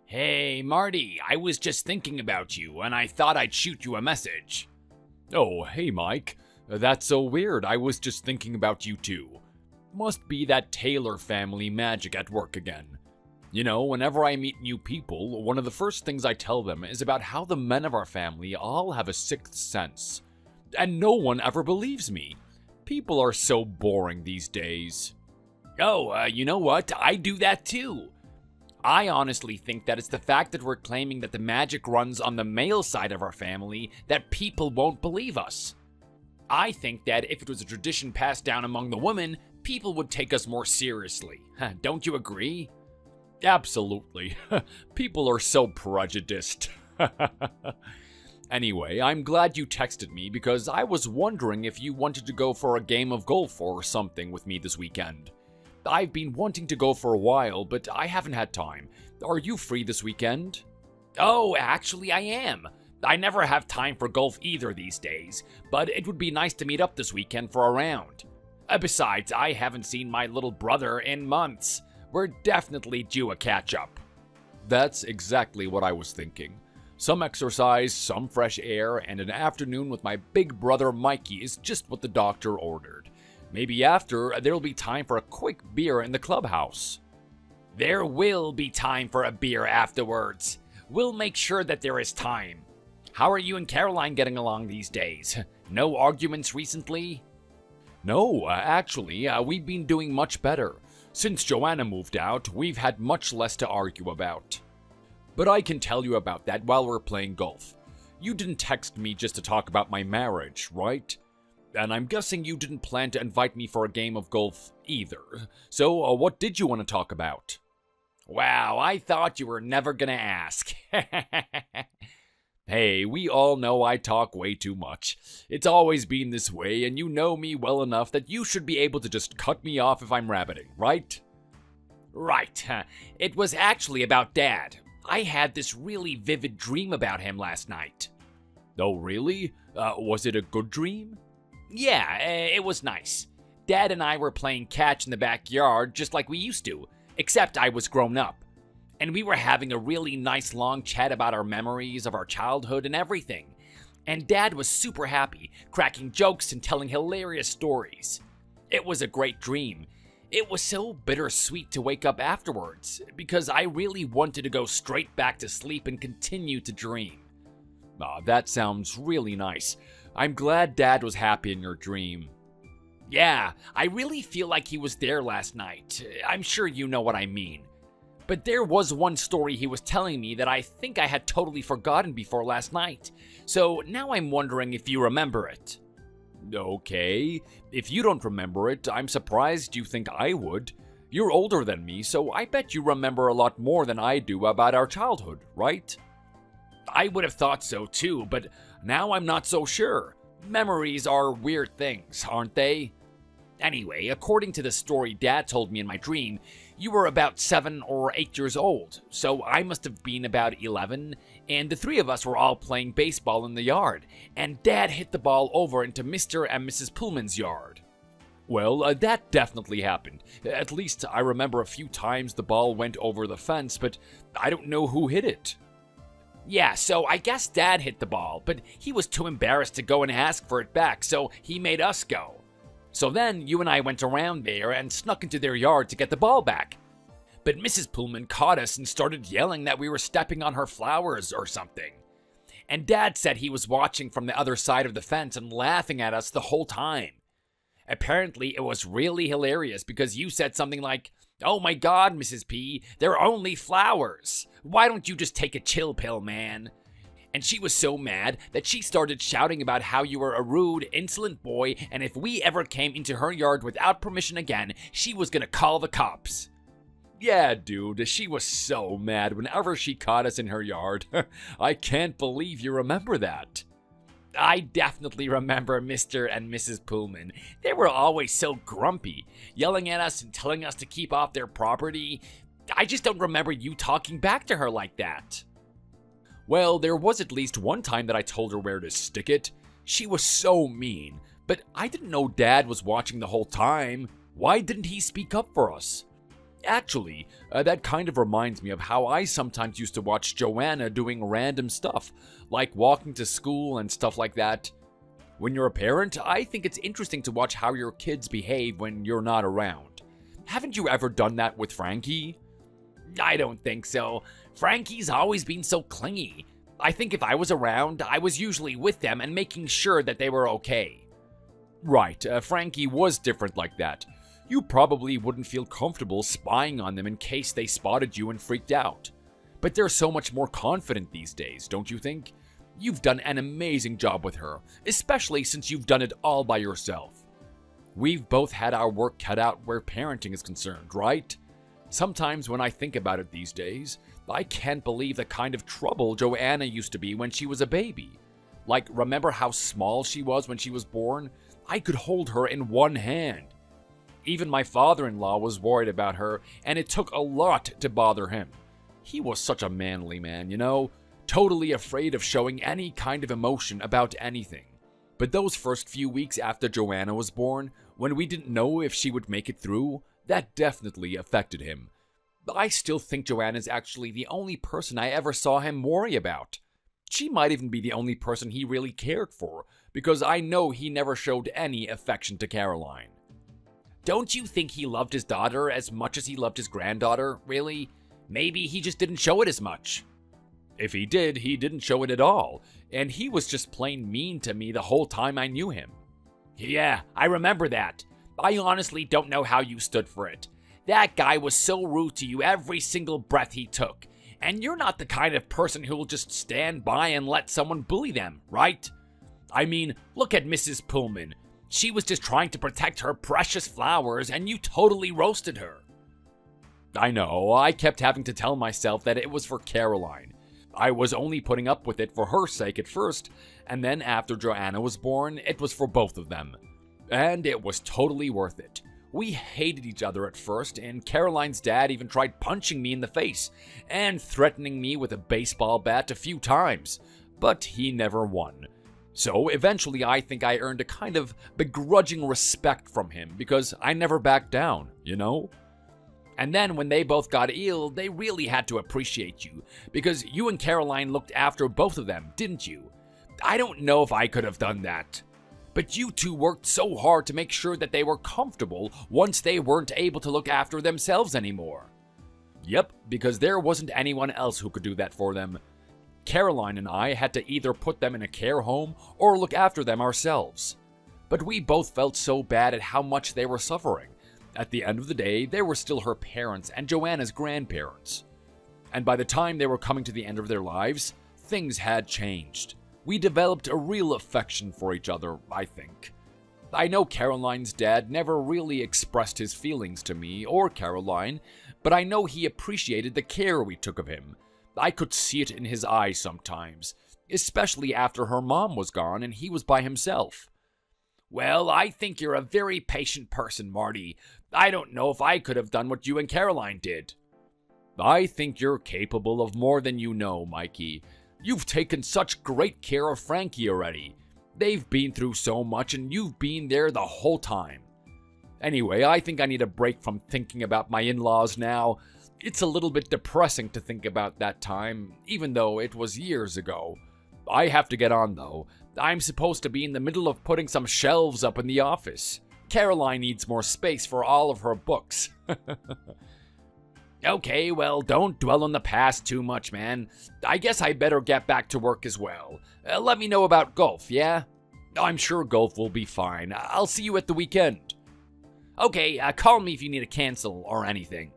Hey, Marty, I was just thinking about you, and I thought I'd shoot you a message. Oh, hey Mike. That's so weird. I was just thinking about you too. Must be that Taylor family magic at work again. You know, whenever I meet new people, one of the first things I tell them is about how the men of our family all have a sixth sense. And no one ever believes me. People are so boring these days. Oh, you know what? I do that too. I honestly think that it's the fact that we're claiming that the magic runs on the male side of our family that people won't believe us. I think that if it was a tradition passed down among the women, people would take us more seriously. Don't you agree? Absolutely. People are so prejudiced. Anyway, I'm glad you texted me because I was wondering if you wanted to go for a game of golf or something with me this weekend. I've been wanting to go for a while, but I haven't had time. Are you free this weekend? Oh, actually I am. I never have time for golf either these days, but it would be nice to meet up this weekend for a round. Besides, I haven't seen my little brother in months. We're definitely due a catch-up. That's exactly what I was thinking. Some exercise, some fresh air, and an afternoon with my big brother Mikey is just what the doctor ordered. Maybe after, there'll be time for a quick beer in the clubhouse. There will be time for a beer afterwards. We'll make sure that there is time. How are you and Caroline getting along these days? No arguments recently? No, actually, we've been doing much better. Since Joanna moved out, we've had much less to argue about. But I can tell you about that while we're playing golf. You didn't text me just to talk about my marriage, right? And I'm guessing you didn't plan to invite me for a game of golf either. So, what did you want to talk about? Wow, I thought you were never gonna ask. Hey, we all know I talk way too much. It's always been this way, and you know me well enough that you should be able to just cut me off if I'm rabbiting, right? Right. It was actually about Dad. I had this really vivid dream about him last night. Oh, really? Was it a good dream? Yeah, it was nice. Dad and I were playing catch in the backyard just like we used to, except I was grown up. And we were having a really nice long chat about our memories of our childhood and everything. And Dad was super happy, cracking jokes and telling hilarious stories. It was a great dream. It was so bittersweet to wake up afterwards, because I really wanted to go straight back to sleep and continue to dream. That sounds really nice. I'm glad Dad was happy in your dream. Yeah, I really feel like he was there last night. I'm sure you know what I mean. But there was one story he was telling me that I think I had totally forgotten before last night. So now I'm wondering if you remember it. Okay, if you don't remember it, I'm surprised you think I would. You're older than me, so I bet you remember a lot more than I do about our childhood, right? I would have thought so too, but now I'm not so sure. Memories are weird things, aren't they? Anyway, according to the story Dad told me in my dream, you were about 7 or 8 years old, so I must have been about 11, and the three of us were all playing baseball in the yard, and Dad hit the ball over into Mr. and Mrs. Pullman's yard. Well, that definitely happened. At least I remember a few times the ball went over the fence, but I don't know who hit it. Yeah, so I guess Dad hit the ball, but he was too embarrassed to go and ask for it back, so he made us go. So then you and I went around there and snuck into their yard to get the ball back. But Mrs. Pullman caught us and started yelling that we were stepping on her flowers or something. And Dad said he was watching from the other side of the fence and laughing at us the whole time. Apparently it was really hilarious because you said something like, "Oh my God, Mrs. P, they're only flowers. Why don't you just take a chill pill, man?" And she was so mad that she started shouting about how you were a rude, insolent boy, and if we ever came into her yard without permission again, she was gonna call the cops. Yeah, dude, she was so mad whenever she caught us in her yard. I can't believe you remember that. I definitely remember Mr. and Mrs. Pullman. They were always so grumpy, yelling at us and telling us to keep off their property. I just don't remember you talking back to her like that. Well, there was at least one time that I told her where to stick it. She was so mean, but I didn't know Dad was watching the whole time. Why didn't he speak up for us? Actually, that kind of reminds me of how I sometimes used to watch Joanna doing random stuff, like walking to school and stuff like that. When you're a parent, I think it's interesting to watch how your kids behave when you're not around. Haven't you ever done that with Frankie? I don't think so. Frankie's always been so clingy. I think if I was around, I was usually with them and making sure that they were okay. Right, Frankie was different like that. You probably wouldn't feel comfortable spying on them in case they spotted you and freaked out. But they're so much more confident these days, don't you think? You've done an amazing job with her, especially since you've done it all by yourself. We've both had our work cut out where parenting is concerned, right? Sometimes when I think about it these days, I can't believe the kind of trouble Joanna used to be when she was a baby. Like, remember how small she was when she was born? I could hold her in one hand. Even my father-in-law was worried about her, and it took a lot to bother him. He was such a manly man, you know? Totally afraid of showing any kind of emotion about anything. But those first few weeks after Joanna was born, when we didn't know if she would make it through, that definitely affected him. I still think Joanna's actually the only person I ever saw him worry about. She might even be the only person he really cared for, because I know he never showed any affection to Caroline. Don't you think he loved his daughter as much as he loved his granddaughter, really? Maybe he just didn't show it as much. If he did, he didn't show it at all, and he was just plain mean to me the whole time I knew him. Yeah, I remember that. I honestly don't know how you stood for it. That guy was so rude to you every single breath he took, and you're not the kind of person who'll just stand by and let someone bully them, right? I mean, look at Mrs. Pullman. She was just trying to protect her precious flowers, and you totally roasted her. I know, I kept having to tell myself that it was for Caroline. I was only putting up with it for her sake at first, and then after Joanna was born, it was for both of them. And it was totally worth it. We hated each other at first, and Caroline's dad even tried punching me in the face and threatening me with a baseball bat a few times, but he never won. So eventually I think I earned a kind of begrudging respect from him because I never backed down, you know? And then when they both got ill, they really had to appreciate you, because you and Caroline looked after both of them, didn't you? I don't know if I could have done that. But you two worked so hard to make sure that they were comfortable once they weren't able to look after themselves anymore. Yep, because there wasn't anyone else who could do that for them. Caroline and I had to either put them in a care home or look after them ourselves. But we both felt so bad at how much they were suffering. At the end of the day, they were still her parents and Joanna's grandparents. And by the time they were coming to the end of their lives, things had changed. We developed a real affection for each other, I think. I know Caroline's dad never really expressed his feelings to me or Caroline, but I know he appreciated the care we took of him. I could see it in his eyes sometimes, especially after her mom was gone and he was by himself. Well, I think you're a very patient person, Marty. I don't know if I could have done what you and Caroline did. I think you're capable of more than you know, Mikey. You've taken such great care of Frankie already. They've been through so much and you've been there the whole time. Anyway, I think I need a break from thinking about my in-laws now. It's a little bit depressing to think about that time, even though it was years ago. I have to get on though. I'm supposed to be in the middle of putting some shelves up in the office. Caroline needs more space for all of her books. Okay, well, don't dwell on the past too much, man. I guess I better get back to work as well. Let me know about golf, yeah? I'm sure golf will be fine. I'll see you at the weekend. Okay, call me if you need to cancel or anything.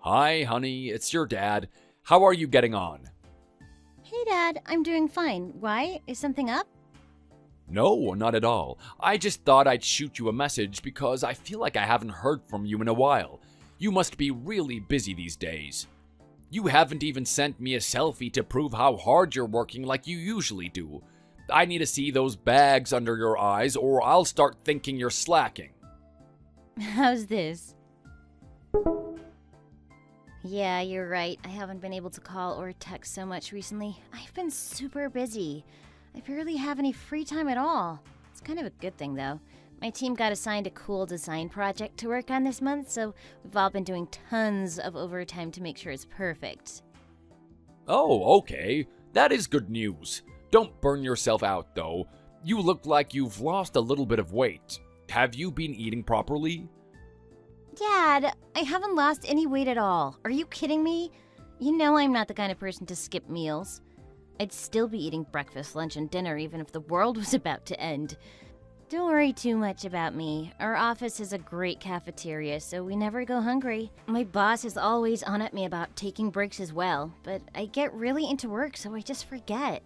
Hi, honey, it's your dad. How are you getting on? Hey, Dad, I'm doing fine. Why? Is something up? No, not at all. I just thought I'd shoot you a message because I feel like I haven't heard from you in a while. You must be really busy these days. You haven't even sent me a selfie to prove how hard you're working like you usually do. I need to see those bags under your eyes or I'll start thinking you're slacking. How's this? Yeah, you're right. I haven't been able to call or text so much recently. I've been super busy. I barely have any free time at all. It's kind of a good thing, though. My team got assigned a cool design project to work on this month, so we've all been doing tons of overtime to make sure it's perfect. Oh, okay. That is good news. Don't burn yourself out, though. You look like you've lost a little bit of weight. Have you been eating properly? Dad, I haven't lost any weight at all. Are you kidding me? You know I'm not the kind of person to skip meals. I'd still be eating breakfast, lunch, and dinner even if the world was about to end. Don't worry too much about me. Our office has a great cafeteria, so we never go hungry. My boss is always on at me about taking breaks as well, but I get really into work, so I just forget.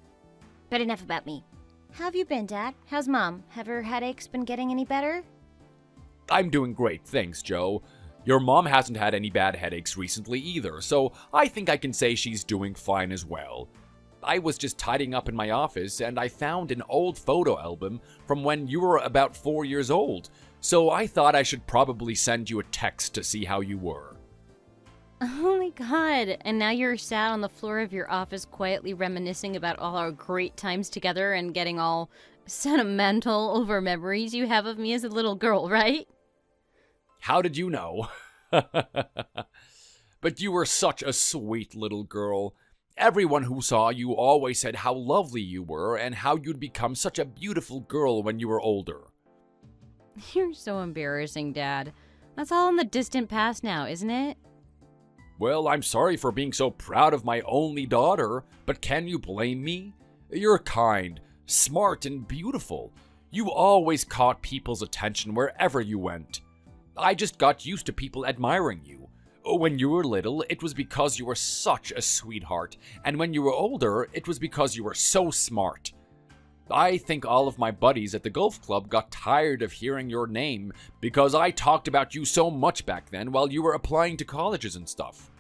But enough about me. How have you been, Dad? How's Mom? Have her headaches been getting any better? I'm doing great, thanks, Joe. Your mom hasn't had any bad headaches recently either, so I think I can say she's doing fine as well. I was just tidying up in my office and I found an old photo album from when you were about 4 years old, so I thought I should probably send you a text to see how you were. Oh my god, and now you're sat on the floor of your office quietly reminiscing about all our great times together and getting all sentimental over memories you have of me as a little girl, right? How did you know? But you were such a sweet little girl. Everyone who saw you always said how lovely you were and how you'd become such a beautiful girl when you were older. You're so embarrassing, Dad. That's all in the distant past now, isn't it? Well, I'm sorry for being so proud of my only daughter, but can you blame me? You're kind, smart, and beautiful. You always caught people's attention wherever you went. I just got used to people admiring you. When you were little, it was because you were such a sweetheart, and when you were older, it was because you were so smart. I think all of my buddies at the golf club got tired of hearing your name because I talked about you so much back then while you were applying to colleges and stuff.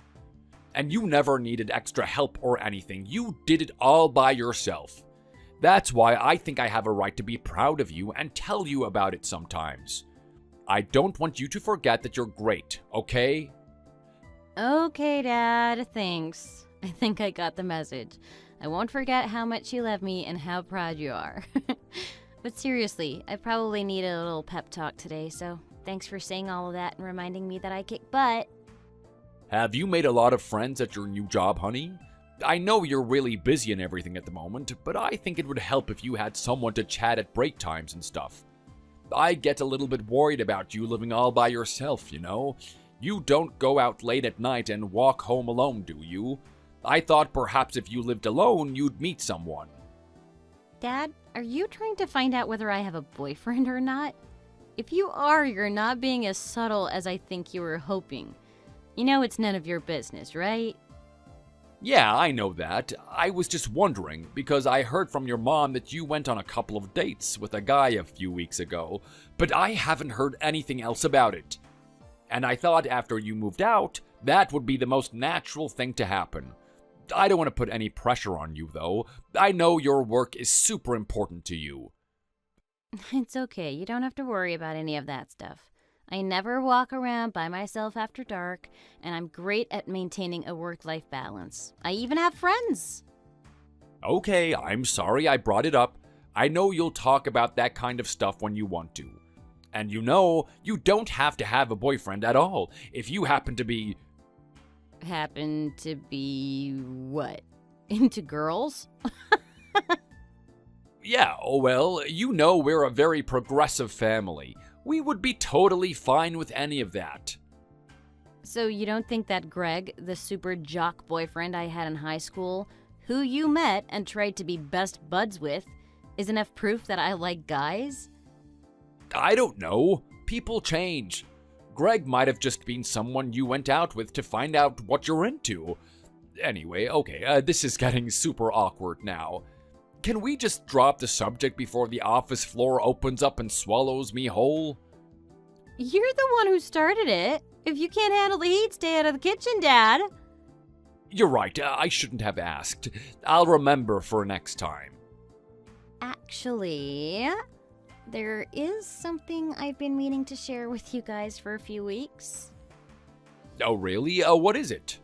And you never needed extra help or anything. You did it all by yourself. That's why I think I have a right to be proud of you and tell you about it sometimes. I don't want you to forget that you're great, okay? Okay, Dad, thanks. I think I got the message. I won't forget how much you love me and how proud you are. But seriously, I probably need a little pep talk today, so thanks for saying all of that and reminding me that I kick butt. Have you made a lot of friends at your new job, honey? I know you're really busy and everything at the moment, but I think it would help if you had someone to chat at break times and stuff. I get a little bit worried about you living all by yourself, you know? You don't go out late at night and walk home alone, do you? I thought perhaps if you lived alone, you'd meet someone. Dad, are you trying to find out whether I have a boyfriend or not? If you are, you're not being as subtle as I think you were hoping. You know it's none of your business, right? Yeah, I know that. I was just wondering, because I heard from your mom that you went on a couple of dates with a guy a few weeks ago, but I haven't heard anything else about it. And I thought after you moved out, that would be the most natural thing to happen. I don't want to put any pressure on you, though. I know your work is super important to you. It's okay. You don't have to worry about any of that stuff. I never walk around by myself after dark, and I'm great at maintaining a work-life balance. I even have friends. Okay, I'm sorry I brought it up. I know you'll talk about that kind of stuff when you want to. And you know, you don't have to have a boyfriend at all if you happen to be... Happen to be what? Into girls? Yeah, well, you know we're a very progressive family. We would be totally fine with any of that. So you don't think that Greg, the super jock boyfriend I had in high school, who you met and tried to be best buds with, is enough proof that I like guys? I don't know. People change. Greg might have just been someone you went out with to find out what you're into. Anyway, okay, this is getting super awkward now. Can we just drop the subject before the office floor opens up and swallows me whole? You're the one who started it. If you can't handle the heat, stay out of the kitchen, Dad. You're right, I shouldn't have asked. I'll remember for next time. Actually, there is something I've been meaning to share with you guys for a few weeks. Oh, really? What is it?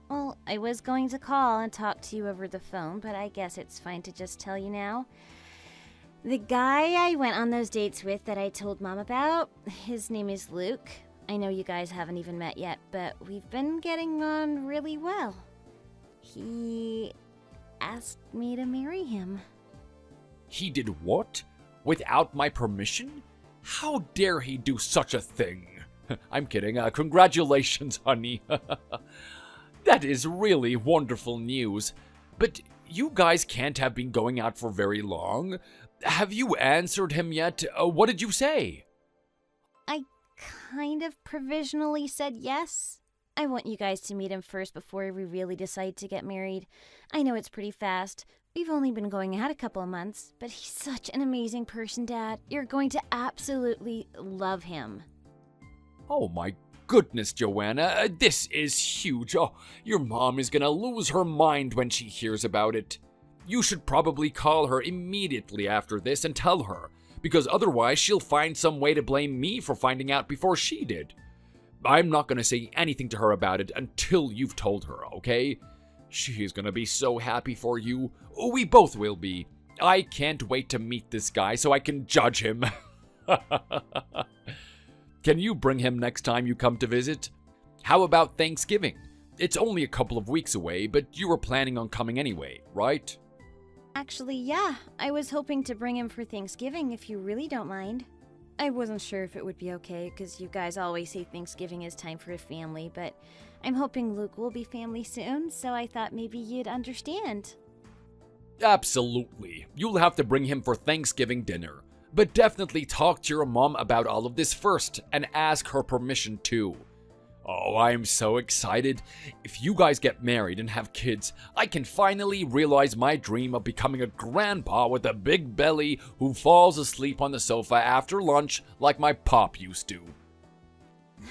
Well, I was going to call and talk to you over the phone, but I guess it's fine to just tell you now. The guy I went on those dates with that I told Mom about, his name is Luke. I know you guys haven't even met yet, but we've been getting on really well. He asked me to marry him. He did what? Without my permission? How dare he do such a thing? I'm kidding. Congratulations, honey. That is really wonderful news. But you guys can't have been going out for very long. Have you answered him yet? What did you say? I kind of provisionally said yes. I want you guys to meet him first before we really decide to get married. I know it's pretty fast. We've only been going out a couple of months, but he's such an amazing person, Dad. You're going to absolutely love him. Oh my goodness, Joanna, this is huge. Oh, your mom is gonna lose her mind when she hears about it. You should probably call her immediately after this and tell her, because otherwise she'll find some way to blame me for finding out before she did. I'm not gonna say anything to her about it until you've told her, okay? She's gonna be so happy for you. We both will be. I can't wait to meet this guy so I can judge him. Can you bring him next time you come to visit? How about Thanksgiving? It's only a couple of weeks away, but you were planning on coming anyway, right? Actually, yeah. I was hoping to bring him for Thanksgiving if you really don't mind. I wasn't sure if it would be okay, because you guys always say Thanksgiving is time for a family, but I'm hoping Luke will be family soon, so I thought maybe you'd understand. Absolutely. You'll have to bring him for Thanksgiving dinner. But definitely talk to your mom about all of this first, and ask her permission too. Oh, I'm so excited. If you guys get married and have kids, I can finally realize my dream of becoming a grandpa with a big belly who falls asleep on the sofa after lunch like my pop used to.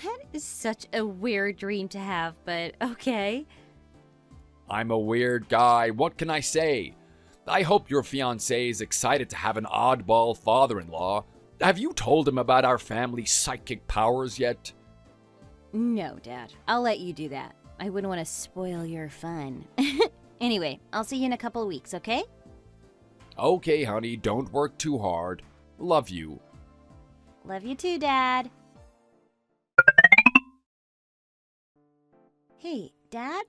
That is such a weird dream to have, but okay. I'm a weird guy, what can I say? I hope your fiancé is excited to have an oddball father-in-law. Have you told him about our family's psychic powers yet? No, Dad. I'll let you do that. I wouldn't want to spoil your fun. Anyway, I'll see you in a couple of weeks, okay? Okay, honey, don't work too hard. Love you. Love you too, Dad. Hey, Dad?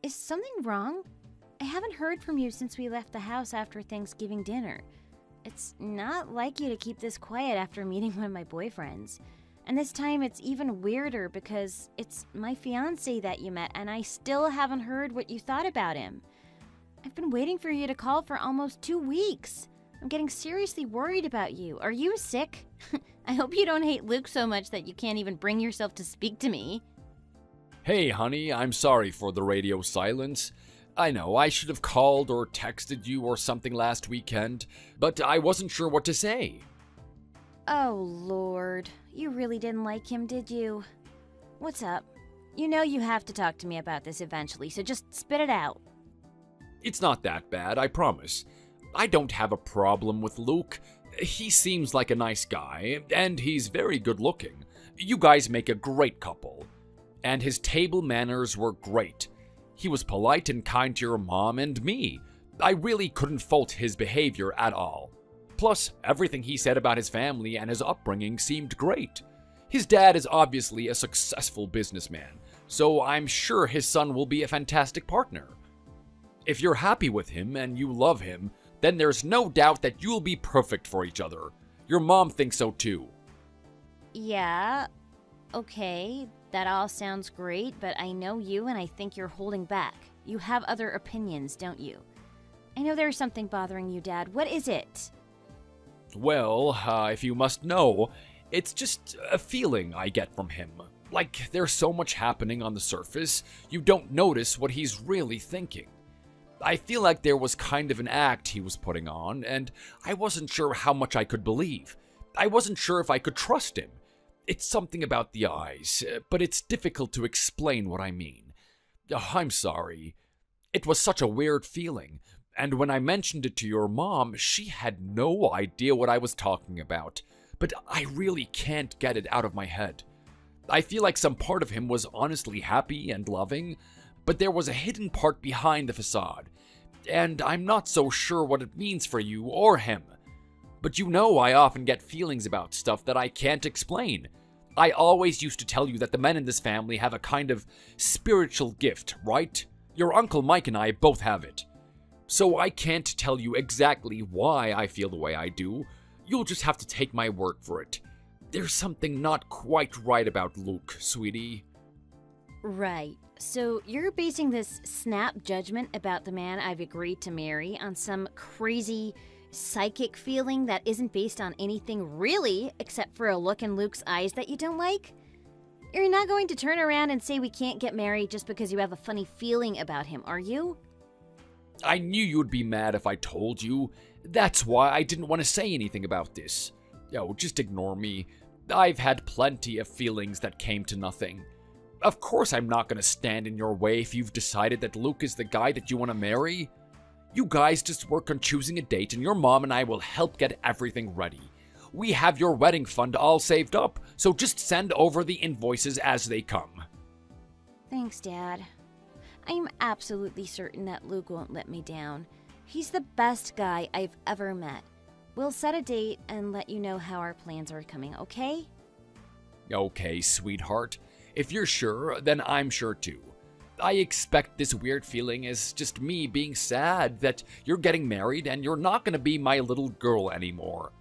Is something wrong? I haven't heard from you since we left the house after Thanksgiving dinner. It's not like you to keep this quiet after meeting one of my boyfriends. And this time it's even weirder because it's my fiancé that you met and I still haven't heard what you thought about him. I've been waiting for you to call for almost 2 weeks. I'm getting seriously worried about you. Are you sick? I hope you don't hate Luke so much that you can't even bring yourself to speak to me. Hey, honey, I'm sorry for the radio silence. I know I should have called or texted you or something last weekend, but I wasn't sure what to say. Oh, Lord. You really didn't like him, did you? What's up? You know you have to talk to me about this eventually, so just spit it out. It's not that bad, I promise. I don't have a problem with Luke. He seems like a nice guy, and he's very good looking. You guys make a great couple. And his table manners were great. He was polite and kind to your mom and me. I really couldn't fault his behavior at all. Plus, everything he said about his family and his upbringing seemed great. His dad is obviously a successful businessman, so I'm sure his son will be a fantastic partner. If you're happy with him and you love him, then there's no doubt that you'll be perfect for each other. Your mom thinks so too. Yeah, okay, that all sounds great, but I know you and I think you're holding back. You have other opinions, don't you? I know there's something bothering you, Dad. What is it? Well, if you must know, it's just a feeling I get from him. Like there's so much happening on the surface, you don't notice what he's really thinking. I feel like there was kind of an act he was putting on, and I wasn't sure how much I could believe. I wasn't sure if I could trust him. It's something about the eyes, but it's difficult to explain what I mean. I'm sorry. It was such a weird feeling, and when I mentioned it to your mom, she had no idea what I was talking about. But I really can't get it out of my head. I feel like some part of him was honestly happy and loving, but there was a hidden part behind the facade, and I'm not so sure what it means for you or him. But you know I often get feelings about stuff that I can't explain. I always used to tell you that the men in this family have a kind of spiritual gift, right? Your Uncle Mike and I both have it. So I can't tell you exactly why I feel the way I do. You'll just have to take my word for it. There's something not quite right about Luke, sweetie. Right. So you're basing this snap judgment about the man I've agreed to marry on some crazy psychic feeling that isn't based on anything really except for a look in Luke's eyes that you don't like? You're not going to turn around and say we can't get married just because you have a funny feeling about him, are you? I knew you'd be mad if I told you. That's why I didn't want to say anything about this. Oh, just ignore me. I've had plenty of feelings that came to nothing. Of course I'm not going to stand in your way if you've decided that Luke is the guy that you want to marry. You guys just work on choosing a date and your mom and I will help get everything ready. We have your wedding fund all saved up, so just send over the invoices as they come. Thanks, Dad. I'm absolutely certain that Luke won't let me down. He's the best guy I've ever met. We'll set a date and let you know how our plans are coming, okay? Okay, sweetheart. If you're sure, then I'm sure too. I expect this weird feeling is just me being sad that you're getting married and you're not going to be my little girl anymore.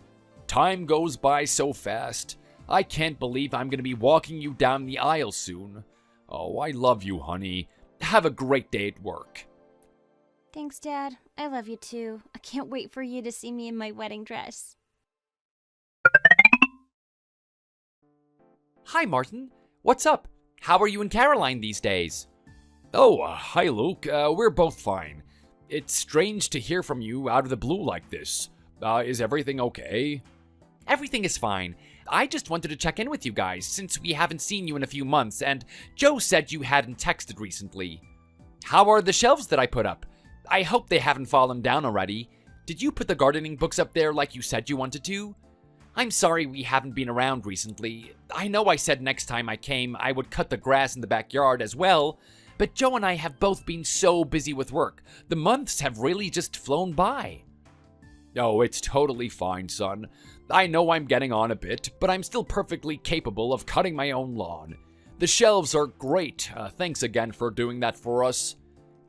Time goes by so fast. I can't believe I'm going to be walking you down the aisle soon. Oh, I love you, honey. Have a great day at work. Thanks, Dad. I love you too. I can't wait for you to see me in my wedding dress. Hi, Martin. What's up? How are you and Caroline these days? Oh, hi, Luke. We're both fine. It's strange to hear from you out of the blue like this. Is everything okay? Everything is fine. I just wanted to check in with you guys since we haven't seen you in a few months, and Joe said you hadn't texted recently. How are the shelves that I put up? I hope they haven't fallen down already. Did you put the gardening books up there like you said you wanted to? I'm sorry we haven't been around recently. I know I said next time I came I would cut the grass in the backyard as well, but Joe and I have both been so busy with work. The months have really just flown by. Oh, it's totally fine, son. I know I'm getting on a bit, but I'm still perfectly capable of cutting my own lawn. The shelves are great. Thanks again for doing that for us.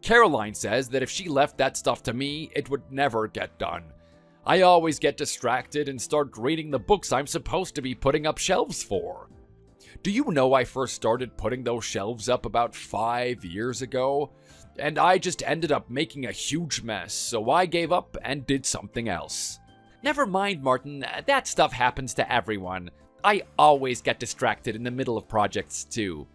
Caroline says that if she left that stuff to me, it would never get done. I always get distracted and start reading the books I'm supposed to be putting up shelves for. Do you know I first started putting those shelves up about 5 years ago? And I just ended up making a huge mess, so I gave up and did something else. Never mind, Martin. That stuff happens to everyone. I always get distracted in the middle of projects, too.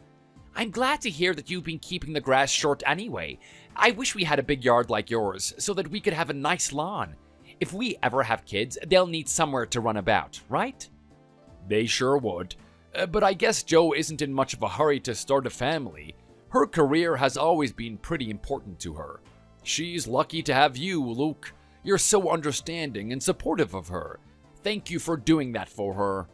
I'm glad to hear that you've been keeping the grass short anyway. I wish we had a big yard like yours, so that we could have a nice lawn. If we ever have kids, they'll need somewhere to run about, right? They sure would. But I guess Jo isn't in much of a hurry to start a family. Her career has always been pretty important to her. She's lucky to have you, Luke. You're so understanding and supportive of her. Thank you for doing that for her.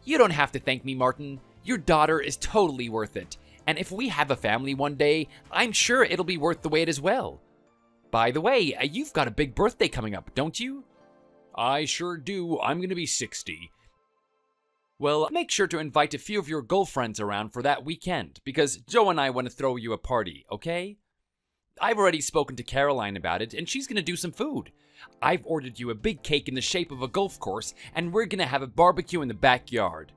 You don't have to thank me, Martin. Your daughter is totally worth it. And if we have a family one day, I'm sure it'll be worth the wait as well. By the way, you've got a big birthday coming up, don't you? I sure do. I'm going to be 60. Well, make sure to invite a few of your girlfriends around for that weekend, because Joe and I want to throw you a party, okay? I've already spoken to Caroline about it, and she's going to do some food. I've ordered you a big cake in the shape of a golf course, and we're going to have a barbecue in the backyard.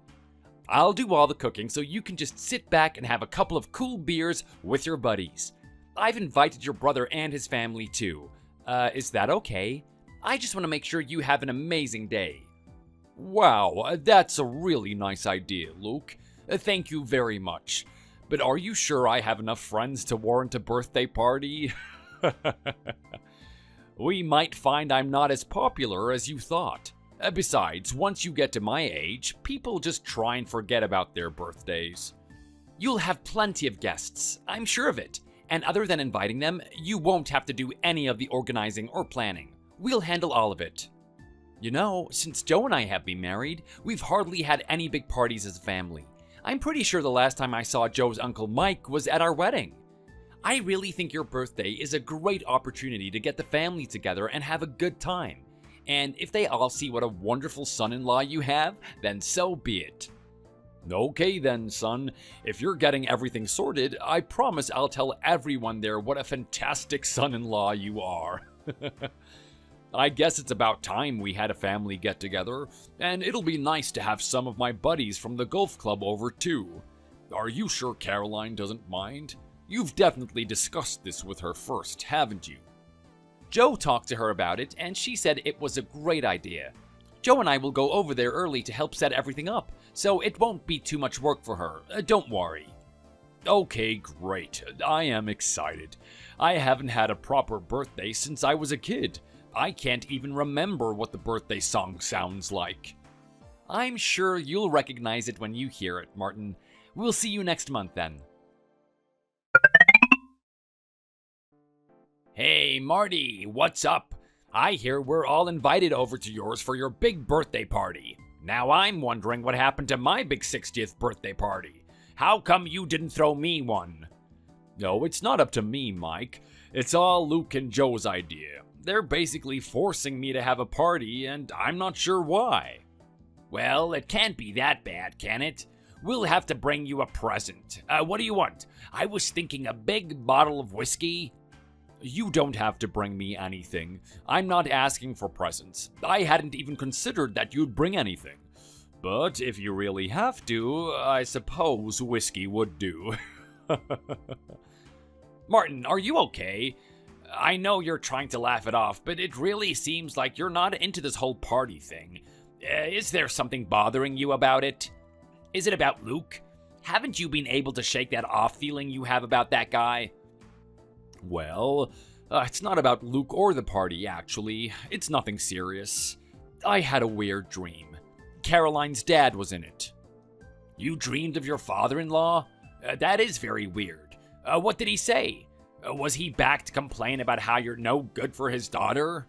I'll do all the cooking, so you can just sit back and have a couple of cool beers with your buddies. I've invited your brother and his family too. Is that okay? I just want to make sure you have an amazing day. Wow, that's a really nice idea, Luke. Thank you very much. But are you sure I have enough friends to warrant a birthday party? We might find I'm not as popular as you thought. Besides, once you get to my age, people just try and forget about their birthdays. You'll have plenty of guests, I'm sure of it. And other than inviting them, you won't have to do any of the organizing or planning. We'll handle all of it. You know, since Joe and I have been married, we've hardly had any big parties as a family. I'm pretty sure the last time I saw Joe's Uncle Mike was at our wedding. I really think your birthday is a great opportunity to get the family together and have a good time. And if they all see what a wonderful son-in-law you have, then so be it. Okay then, son. If you're getting everything sorted, I promise I'll tell everyone there what a fantastic son-in-law you are. I guess it's about time we had a family get-together, and it'll be nice to have some of my buddies from the golf club over too. Are you sure Caroline doesn't mind? You've definitely discussed this with her first, haven't you? Joe talked to her about it, and she said it was a great idea. Joe and I will go over there early to help set everything up, so it won't be too much work for her. Don't worry. Okay, great. I am excited. I haven't had a proper birthday since I was a kid. I can't even remember what the birthday song sounds like. I'm sure you'll recognize it when you hear it, Martin. We'll see you next month then. Hey, Marty, what's up? I hear we're all invited over to yours for your big birthday party. Now I'm wondering what happened to my big 60th birthday party. How come you didn't throw me one? No, it's not up to me, Mike. It's all Luke and Joe's idea. They're basically forcing me to have a party, and I'm not sure why. Well, it can't be that bad, can it? We'll have to bring you a present. What do you want? I was thinking a big bottle of whiskey. You don't have to bring me anything. I'm not asking for presents. I hadn't even considered that you'd bring anything. But if you really have to, I suppose whiskey would do. Martin, are you okay? I know you're trying to laugh it off, but it really seems like you're not into this whole party thing. Is there something bothering you about it? Is it about Luke? Haven't you been able to shake that off feeling you have about that guy? Well, it's not about Luke or the party, actually. It's nothing serious. I had a weird dream. Caroline's dad was in it. You dreamed of your father-in-law? That is very weird. What did he say? Was he back to complain about how you're no good for his daughter?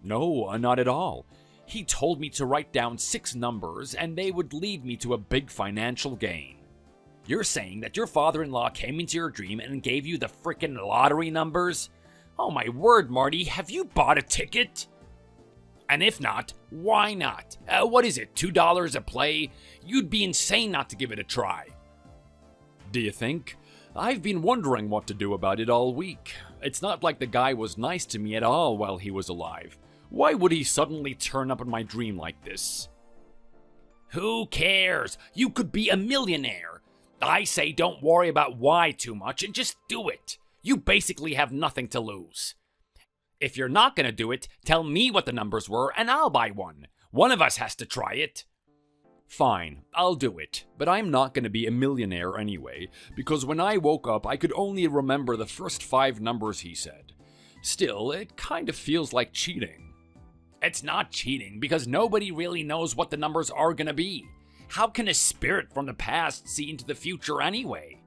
No, not at all. He told me to write down 6 numbers and they would lead me to a big financial gain. You're saying that your father-in-law came into your dream and gave you the frickin' lottery numbers? Oh my word, Marty, have you bought a ticket? And if not, why not? What is it, $2 a play? You'd be insane not to give it a try. Do you think? I've been wondering what to do about it all week. It's not like the guy was nice to me at all while he was alive. Why would he suddenly turn up in my dream like this? Who cares? You could be a millionaire. I say don't worry about why too much and just do it. You basically have nothing to lose. If you're not going to do it, tell me what the numbers were and I'll buy one. One of us has to try it. Fine, I'll do it, but I'm not going to be a millionaire anyway, because when I woke up I could only remember the first 5 numbers he said. Still, it kind of feels like cheating. It's not cheating because nobody really knows what the numbers are going to be. How can a spirit from the past see into the future anyway?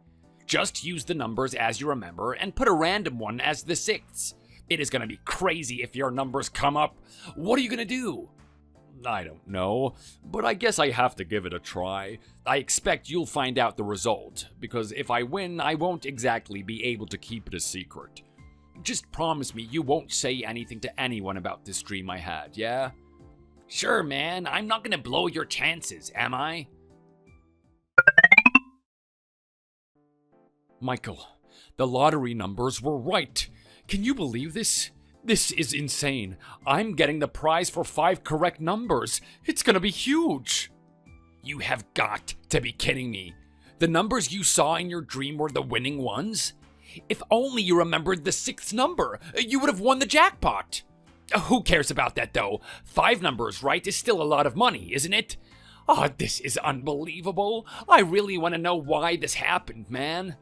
Just use the numbers as you remember and put a random one as the 6th. It is going to be crazy if your numbers come up. What are you going to do? I don't know, but I guess I have to give it a try. I expect you'll find out the result, because if I win, I won't exactly be able to keep it a secret. Just promise me you won't say anything to anyone about this dream I had, yeah? Sure, man. I'm not going to blow your chances, am I? Michael, the lottery numbers were right. Can you believe this? This is insane. I'm getting the prize for 5 correct numbers. It's gonna be huge. You have got to be kidding me. The numbers you saw in your dream were the winning ones? If only you remembered the 6th number, you would have won the jackpot. Who cares about that though? 5 numbers right is still a lot of money, isn't it? Oh, this is unbelievable. I really want to know why this happened, man.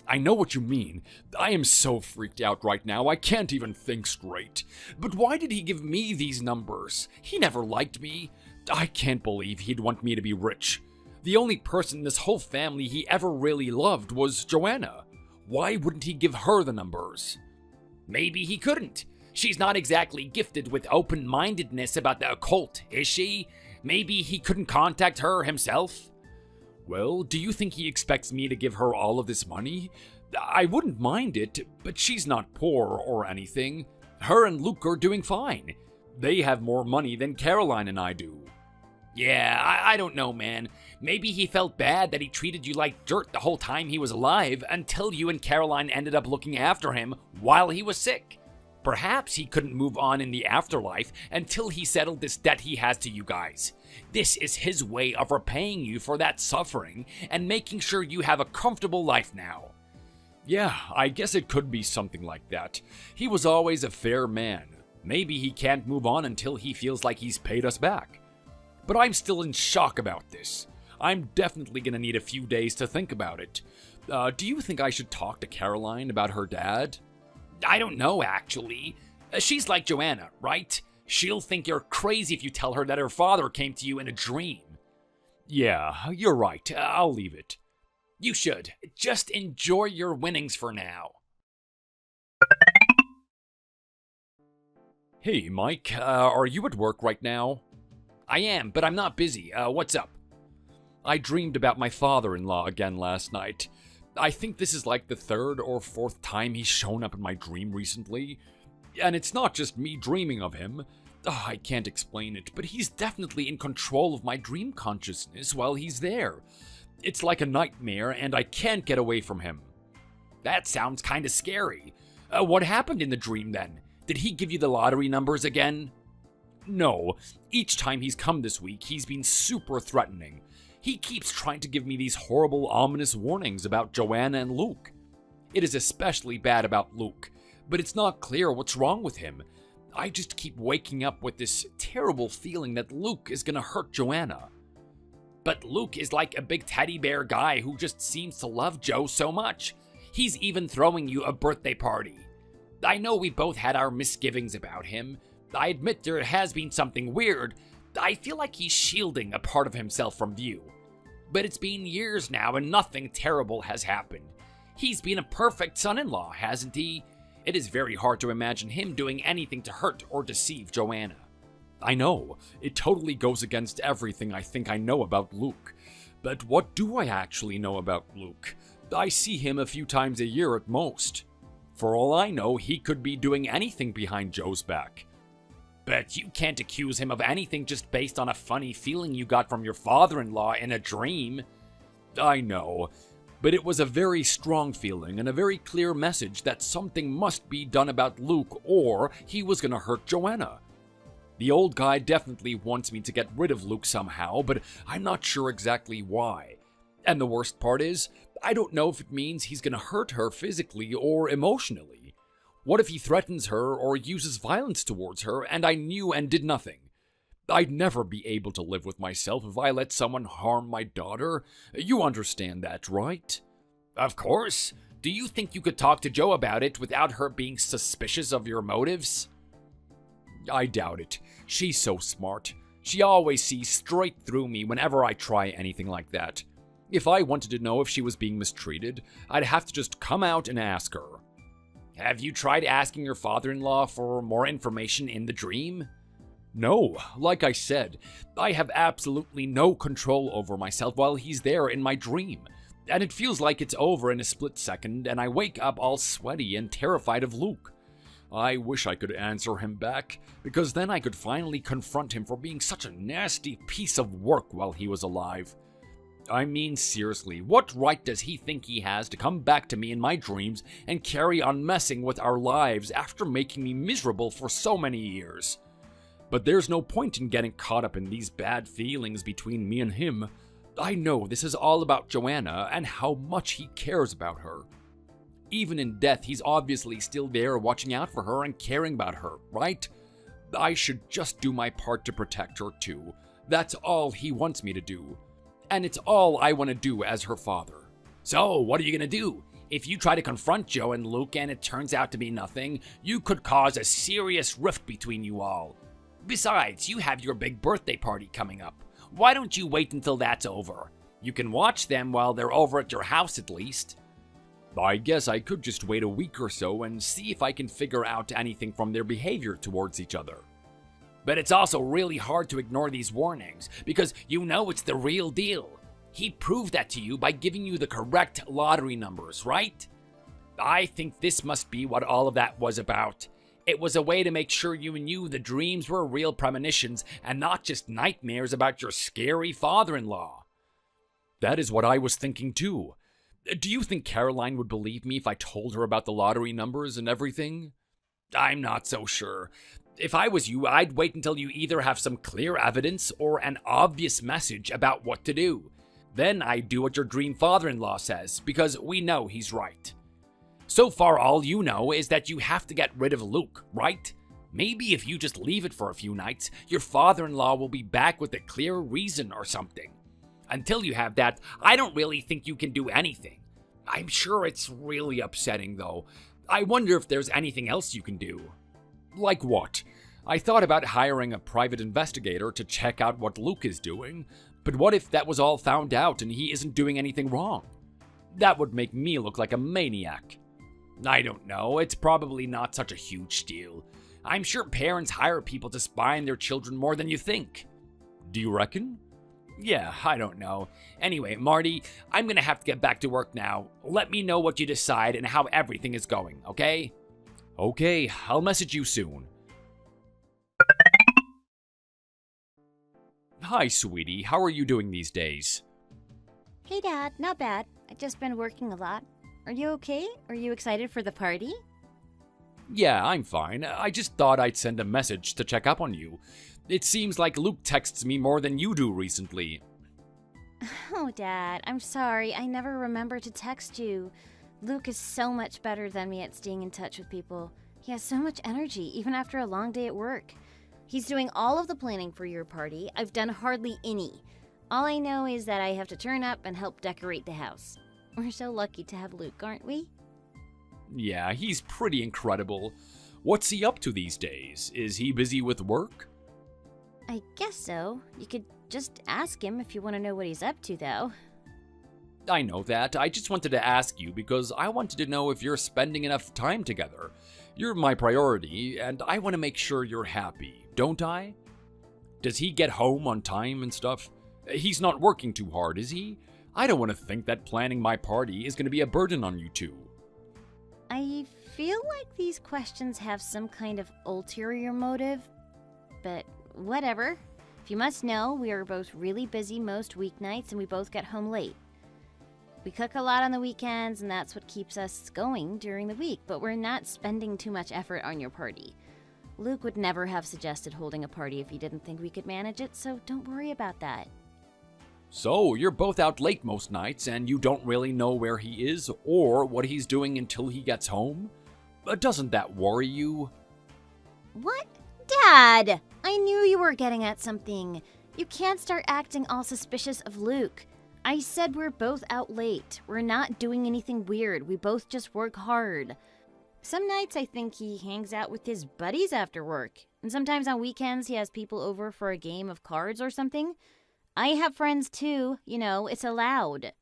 I know what you mean. I am so freaked out right now, I can't even think straight. But why did he give me these numbers? He never liked me. I can't believe he'd want me to be rich. The only person in this whole family he ever really loved was Joanna. Why wouldn't he give her the numbers? Maybe he couldn't. She's not exactly gifted with open-mindedness about the occult, is she? Maybe he couldn't contact her himself? Well, do you think he expects me to give her all of this money? I wouldn't mind it, but she's not poor or anything. Her and Luke are doing fine. They have more money than Caroline and I do. Yeah, I don't know, man. Maybe he felt bad that he treated you like dirt the whole time he was alive until you and Caroline ended up looking after him while he was sick. Perhaps he couldn't move on in the afterlife until he settled this debt he has to you guys. This is his way of repaying you for that suffering and making sure you have a comfortable life now. Yeah, I guess it could be something like that. He was always a fair man. Maybe he can't move on until he feels like he's paid us back. But I'm still in shock about this. I'm definitely gonna need a few days to think about it. Do you think I should talk to Caroline about her dad? I don't know, actually. She's like Joanna, right? She'll think you're crazy if you tell her that her father came to you in a dream. Yeah, you're right. I'll leave it. You should. Just enjoy your winnings for now. Hey, Mike, are you at work right now? I am, but I'm not busy. What's up? I dreamed about my father-in-law again last night. I think this is like the third or fourth time he's shown up in my dream recently. And it's not just me dreaming of him. I can't explain it, but he's definitely in control of my dream consciousness while he's there. It's like a nightmare, and I can't get away from him. That sounds kinda scary. What happened in the dream then? Did he give you the lottery numbers again? No, each time he's come this week, he's been super threatening. He keeps trying to give me these horrible, ominous warnings about Joanna and Luke. It is especially bad about Luke, but it's not clear what's wrong with him. I just keep waking up with this terrible feeling that Luke is gonna hurt Joanna. But Luke is like a big teddy bear guy who just seems to love Joe so much. He's even throwing you a birthday party. I know we both had our misgivings about him. I admit there has been something weird. I feel like he's shielding a part of himself from view. But it's been years now and nothing terrible has happened. He's been a perfect son-in-law, hasn't he? It is very hard to imagine him doing anything to hurt or deceive Joanna. I know, it totally goes against everything I think I know about Luke. But what do I actually know about Luke? I see him a few times a year at most. For all I know, he could be doing anything behind Joe's back. But you can't accuse him of anything just based on a funny feeling you got from your father-in-law in a dream. I know, but it was a very strong feeling and a very clear message that something must be done about Luke or he was gonna hurt Joanna. The old guy definitely wants me to get rid of Luke somehow, but I'm not sure exactly why. And the worst part is, I don't know if it means he's gonna hurt her physically or emotionally. What if he threatens her or uses violence towards her and I knew and did nothing? I'd never be able to live with myself if I let someone harm my daughter. You understand that, right? Of course. Do you think you could talk to Joe about it without her being suspicious of your motives? I doubt it. She's so smart. She always sees straight through me whenever I try anything like that. If I wanted to know if she was being mistreated, I'd have to just come out and ask her. Have you tried asking your father-in-law for more information in the dream? No, like I said, I have absolutely no control over myself while he's there in my dream. And it feels like it's over in a split second, and I wake up all sweaty and terrified of Luke. I wish I could answer him back, because then I could finally confront him for being such a nasty piece of work while he was alive. I mean, seriously, what right does he think he has to come back to me in my dreams and carry on messing with our lives after making me miserable for so many years? But there's no point in getting caught up in these bad feelings between me and him. I know this is all about Joanna and how much he cares about her. Even in death, he's obviously still there watching out for her and caring about her, right? I should just do my part to protect her too. That's all he wants me to do. And it's all I want to do as her father. So, what are you going to do? If you try to confront Joe and Luke and it turns out to be nothing, you could cause a serious rift between you all. Besides, you have your big birthday party coming up. Why don't you wait until that's over? You can watch them while they're over at your house at least. I guess I could just wait a week or so and see if I can figure out anything from their behavior towards each other. But it's also really hard to ignore these warnings, because you know it's the real deal. He proved that to you by giving you the correct lottery numbers, right? I think this must be what all of that was about. It was a way to make sure you knew the dreams were real premonitions and not just nightmares about your scary father-in-law. That is what I was thinking too. Do you think Caroline would believe me if I told her about the lottery numbers and everything? I'm not so sure. If I was you, I'd wait until you either have some clear evidence or an obvious message about what to do. Then I'd do what your dream father-in-law says, because we know he's right. So far, all you know is that you have to get rid of Luke, right? Maybe if you just leave it for a few nights, your father-in-law will be back with a clear reason or something. Until you have that, I don't really think you can do anything. I'm sure it's really upsetting, though. I wonder if there's anything else you can do. Like what? I thought about hiring a private investigator to check out what Luke is doing, but what if that was all found out and he isn't doing anything wrong? That would make me look like a maniac. I don't know. It's probably not such a huge deal. I'm sure parents hire people to spy on their children more than you think. Do you reckon? Yeah, I don't know. Anyway, Marty, I'm gonna have to get back to work now. Let me know what you decide and how everything is going, okay? Okay, I'll message you soon. Hi, sweetie. How are you doing these days? Hey, Dad. Not bad. I've just been working a lot. Are you okay? Are you excited for the party? Yeah, I'm fine. I just thought I'd send a message to check up on you. It seems like Luke texts me more than you do recently. Oh, Dad, I'm sorry. I never remember to text you. Luke is so much better than me at staying in touch with people. He has so much energy, even after a long day at work. He's doing all of the planning for your party. I've done hardly any. All I know is that I have to turn up and help decorate the house. We're so lucky to have Luke, aren't we? Yeah, he's pretty incredible. What's he up to these days? Is he busy with work? I guess so. You could just ask him if you want to know what he's up to, though. I know that. I just wanted to ask you because I wanted to know if you're spending enough time together. You're my priority, and I want to make sure you're happy, don't I? Does he get home on time and stuff? He's not working too hard, is he? I don't want to think that planning my party is going to be a burden on you two. I feel like these questions have some kind of ulterior motive, but whatever. If you must know, we are both really busy most weeknights and we both get home late. We cook a lot on the weekends and that's what keeps us going during the week, but we're not spending too much effort on your party. Luke would never have suggested holding a party if he didn't think we could manage it, so don't worry about that. So, you're both out late most nights and you don't really know where he is or what he's doing until he gets home? Doesn't that worry you? What? Dad! I knew you were getting at something. You can't start acting all suspicious of Luke. I said we're both out late. We're not doing anything weird. We both just work hard. Some nights I think he hangs out with his buddies after work. And sometimes on weekends he has people over for a game of cards or something. I have friends too. You know, it's allowed.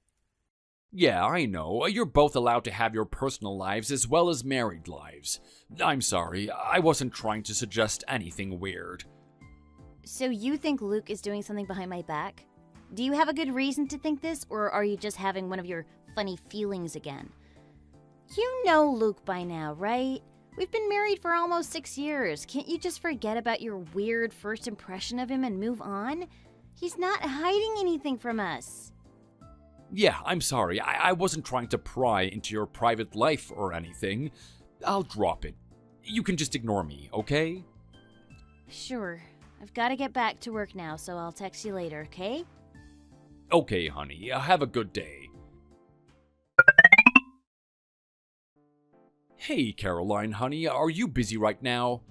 Yeah, I know. You're both allowed to have your personal lives as well as married lives. I'm sorry, I wasn't trying to suggest anything weird. So you think Luke is doing something behind my back? Do you have a good reason to think this, or are you just having one of your funny feelings again? You know Luke by now, right? We've been married for almost 6 years. Can't you just forget about your weird first impression of him and move on? He's not hiding anything from us. Yeah, I'm sorry. I wasn't trying to pry into your private life or anything. I'll drop it. You can just ignore me, okay? Sure. I've got to get back to work now, so I'll text you later, okay? Okay, honey. Have a good day. Hey, Caroline, honey. Are you busy right now?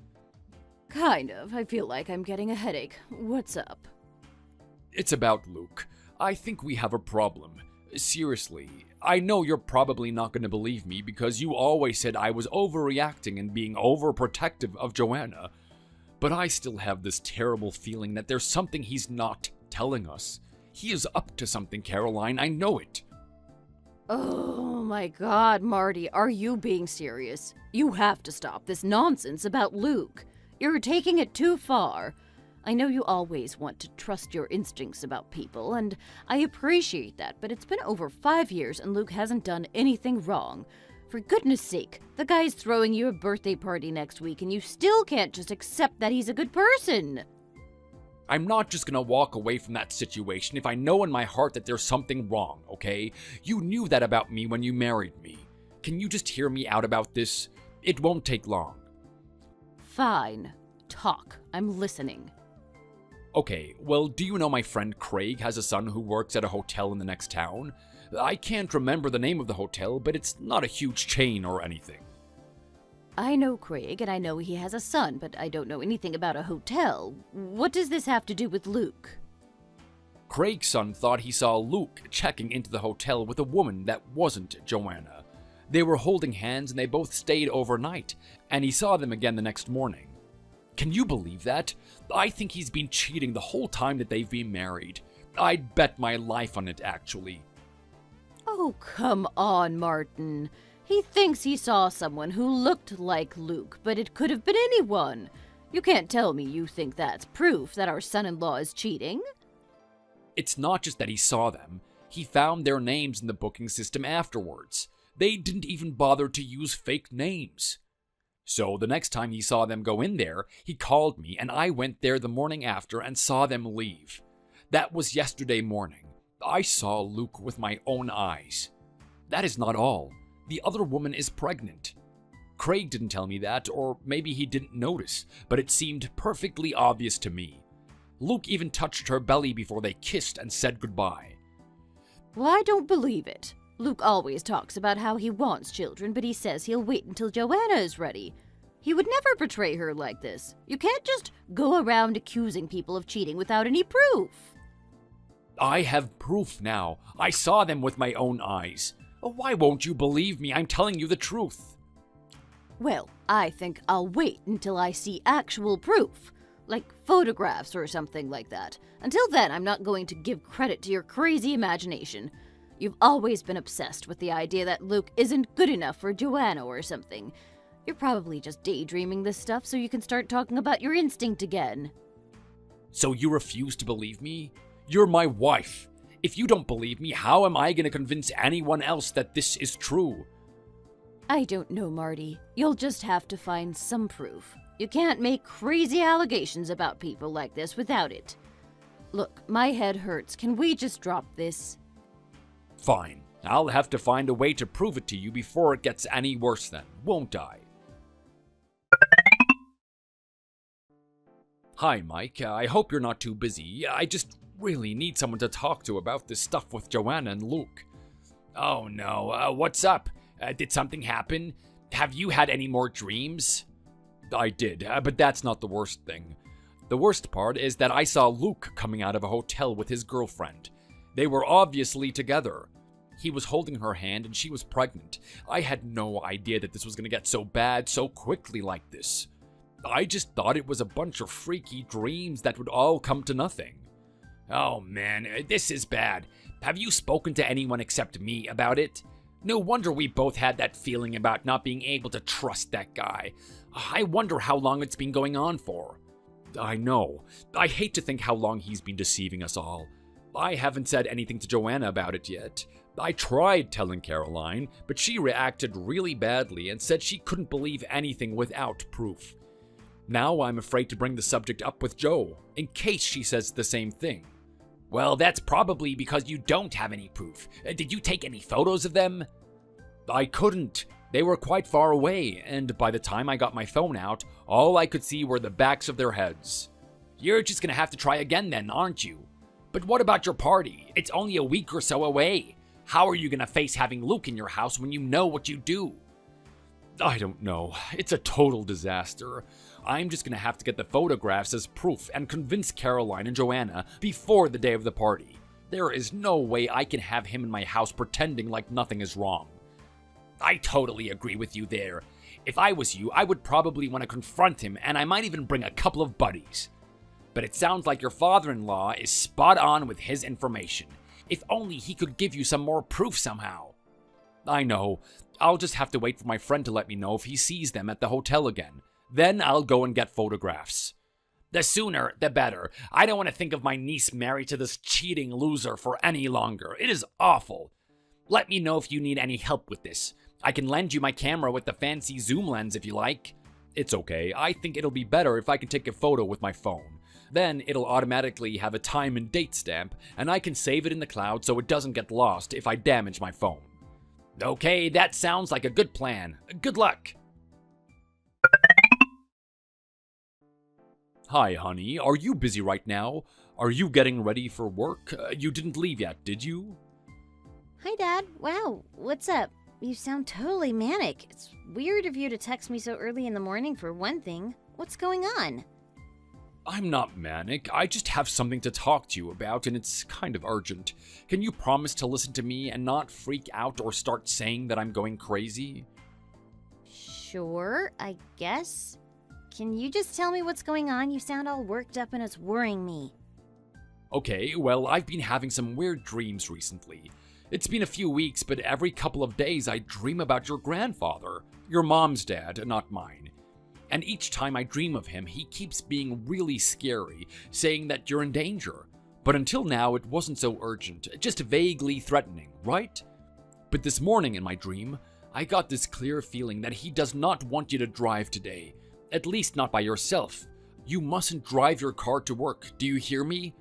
Kind of. I feel like I'm getting a headache. What's up? It's about Luke. I think we have a problem. Seriously, I know you're probably not going to believe me because you always said I was overreacting and being overprotective of Joanna. But I still have this terrible feeling that there's something he's not telling us. He is up to something, Caroline. I know it. Oh my god, Marty, are you being serious? You have to stop this nonsense about Luke. You're taking it too far. I know you always want to trust your instincts about people, and I appreciate that, but it's been over 5 years and Luke hasn't done anything wrong. For goodness sake, the guy's throwing you a birthday party next week and you still can't just accept that he's a good person. I'm not just gonna walk away from that situation if I know in my heart that there's something wrong, okay? You knew that about me when you married me. Can you just hear me out about this? It won't take long. Fine. Talk. I'm listening. Okay, well, do you know my friend Craig has a son who works at a hotel in the next town? I can't remember the name of the hotel, but it's not a huge chain or anything. I know Craig, and I know he has a son, but I don't know anything about a hotel. What does this have to do with Luke? Craig's son thought he saw Luke checking into the hotel with a woman that wasn't Joanna. They were holding hands and they both stayed overnight, and he saw them again the next morning. Can you believe that? I think he's been cheating the whole time that they've been married. I'd bet my life on it, actually. Oh, come on, Martin. He thinks he saw someone who looked like Luke, but it could have been anyone. You can't tell me you think that's proof that our son-in-law is cheating. It's not just that he saw them. He found their names in the booking system afterwards. They didn't even bother to use fake names. So the next time he saw them go in there, he called me and I went there the morning after and saw them leave. That was yesterday morning. I saw Luke with my own eyes. That is not all. The other woman is pregnant. Craig didn't tell me that, or maybe he didn't notice, but it seemed perfectly obvious to me. Luke even touched her belly before they kissed and said goodbye. Well, I don't believe it. Luke always talks about how he wants children, but he says he'll wait until Joanna is ready. He would never betray her like this. You can't just go around accusing people of cheating without any proof. I have proof now. I saw them with my own eyes. Why won't you believe me? I'm telling you the truth. Well, I think I'll wait until I see actual proof, like photographs or something like that. Until then, I'm not going to give credit to your crazy imagination. You've always been obsessed with the idea that Luke isn't good enough for Joanna or something. You're probably just daydreaming this stuff so you can start talking about your instinct again. So you refuse to believe me? You're my wife. If you don't believe me, how am I going to convince anyone else that this is true? I don't know, Marty. You'll just have to find some proof. You can't make crazy allegations about people like this without it. Look, my head hurts. Can we just drop this? Fine. I'll have to find a way to prove it to you before it gets any worse then, won't I? Hi, Mike. I hope you're not too busy. I just really need someone to talk to about this stuff with Joanna and Luke. Oh no, what's up? Did something happen? Have you had any more dreams? I did, but that's not the worst thing. The worst part is that I saw Luke coming out of a hotel with his girlfriend. They were obviously together. He was holding her hand and she was pregnant. I had no idea that this was going to get so bad so quickly like this. I just thought it was a bunch of freaky dreams that would all come to nothing. Oh man, this is bad. Have you spoken to anyone except me about it? No wonder we both had that feeling about not being able to trust that guy. I wonder how long it's been going on for. I know. I hate to think how long he's been deceiving us all. I haven't said anything to Joanna about it yet. I tried telling Caroline, but she reacted really badly and said she couldn't believe anything without proof. Now I'm afraid to bring the subject up with Jo, in case she says the same thing. Well, that's probably because you don't have any proof. Did you take any photos of them? I couldn't. They were quite far away, and by the time I got my phone out, all I could see were the backs of their heads. You're just gonna have to try again then, aren't you? But what about your party? It's only a week or so away. How are you gonna face having Luke in your house when you know what you do? I don't know. It's a total disaster. I'm just gonna have to get the photographs as proof and convince Caroline and Joanna before the day of the party. There is no way I can have him in my house pretending like nothing is wrong. I totally agree with you there. If I was you, I would probably want to confront him, and I might even bring a couple of buddies. But it sounds like your father-in-law is spot on with his information. If only he could give you some more proof somehow. I know. I'll just have to wait for my friend to let me know if he sees them at the hotel again. Then I'll go and get photographs. The sooner, the better. I don't want to think of my niece married to this cheating loser for any longer. It is awful. Let me know if you need any help with this. I can lend you my camera with the fancy zoom lens if you like. It's okay. I think it'll be better if I can take a photo with my phone. Then it'll automatically have a time and date stamp, and I can save it in the cloud so it doesn't get lost if I damage my phone. Okay, that sounds like a good plan. Good luck. Hi, honey. Are you busy right now? Are you getting ready for work? You didn't leave yet, did you? Hi, Dad. Wow, what's up? You sound totally manic. It's weird of you to text me so early in the morning for one thing. What's going on? I'm not manic. I just have something to talk to you about, and it's kind of urgent. Can you promise to listen to me and not freak out or start saying that I'm going crazy? Sure, I guess. Can you just tell me what's going on? You sound all worked up and it's worrying me. Okay, well, I've been having some weird dreams recently. It's been a few weeks, but every couple of days I dream about your grandfather, your mom's dad, not mine. And each time I dream of him, he keeps being really scary, saying that you're in danger. But until now, it wasn't so urgent, just vaguely threatening, right? But this morning in my dream, I got this clear feeling that he does not want you to drive today. At least not by yourself. You mustn't drive your car to work, do you hear me?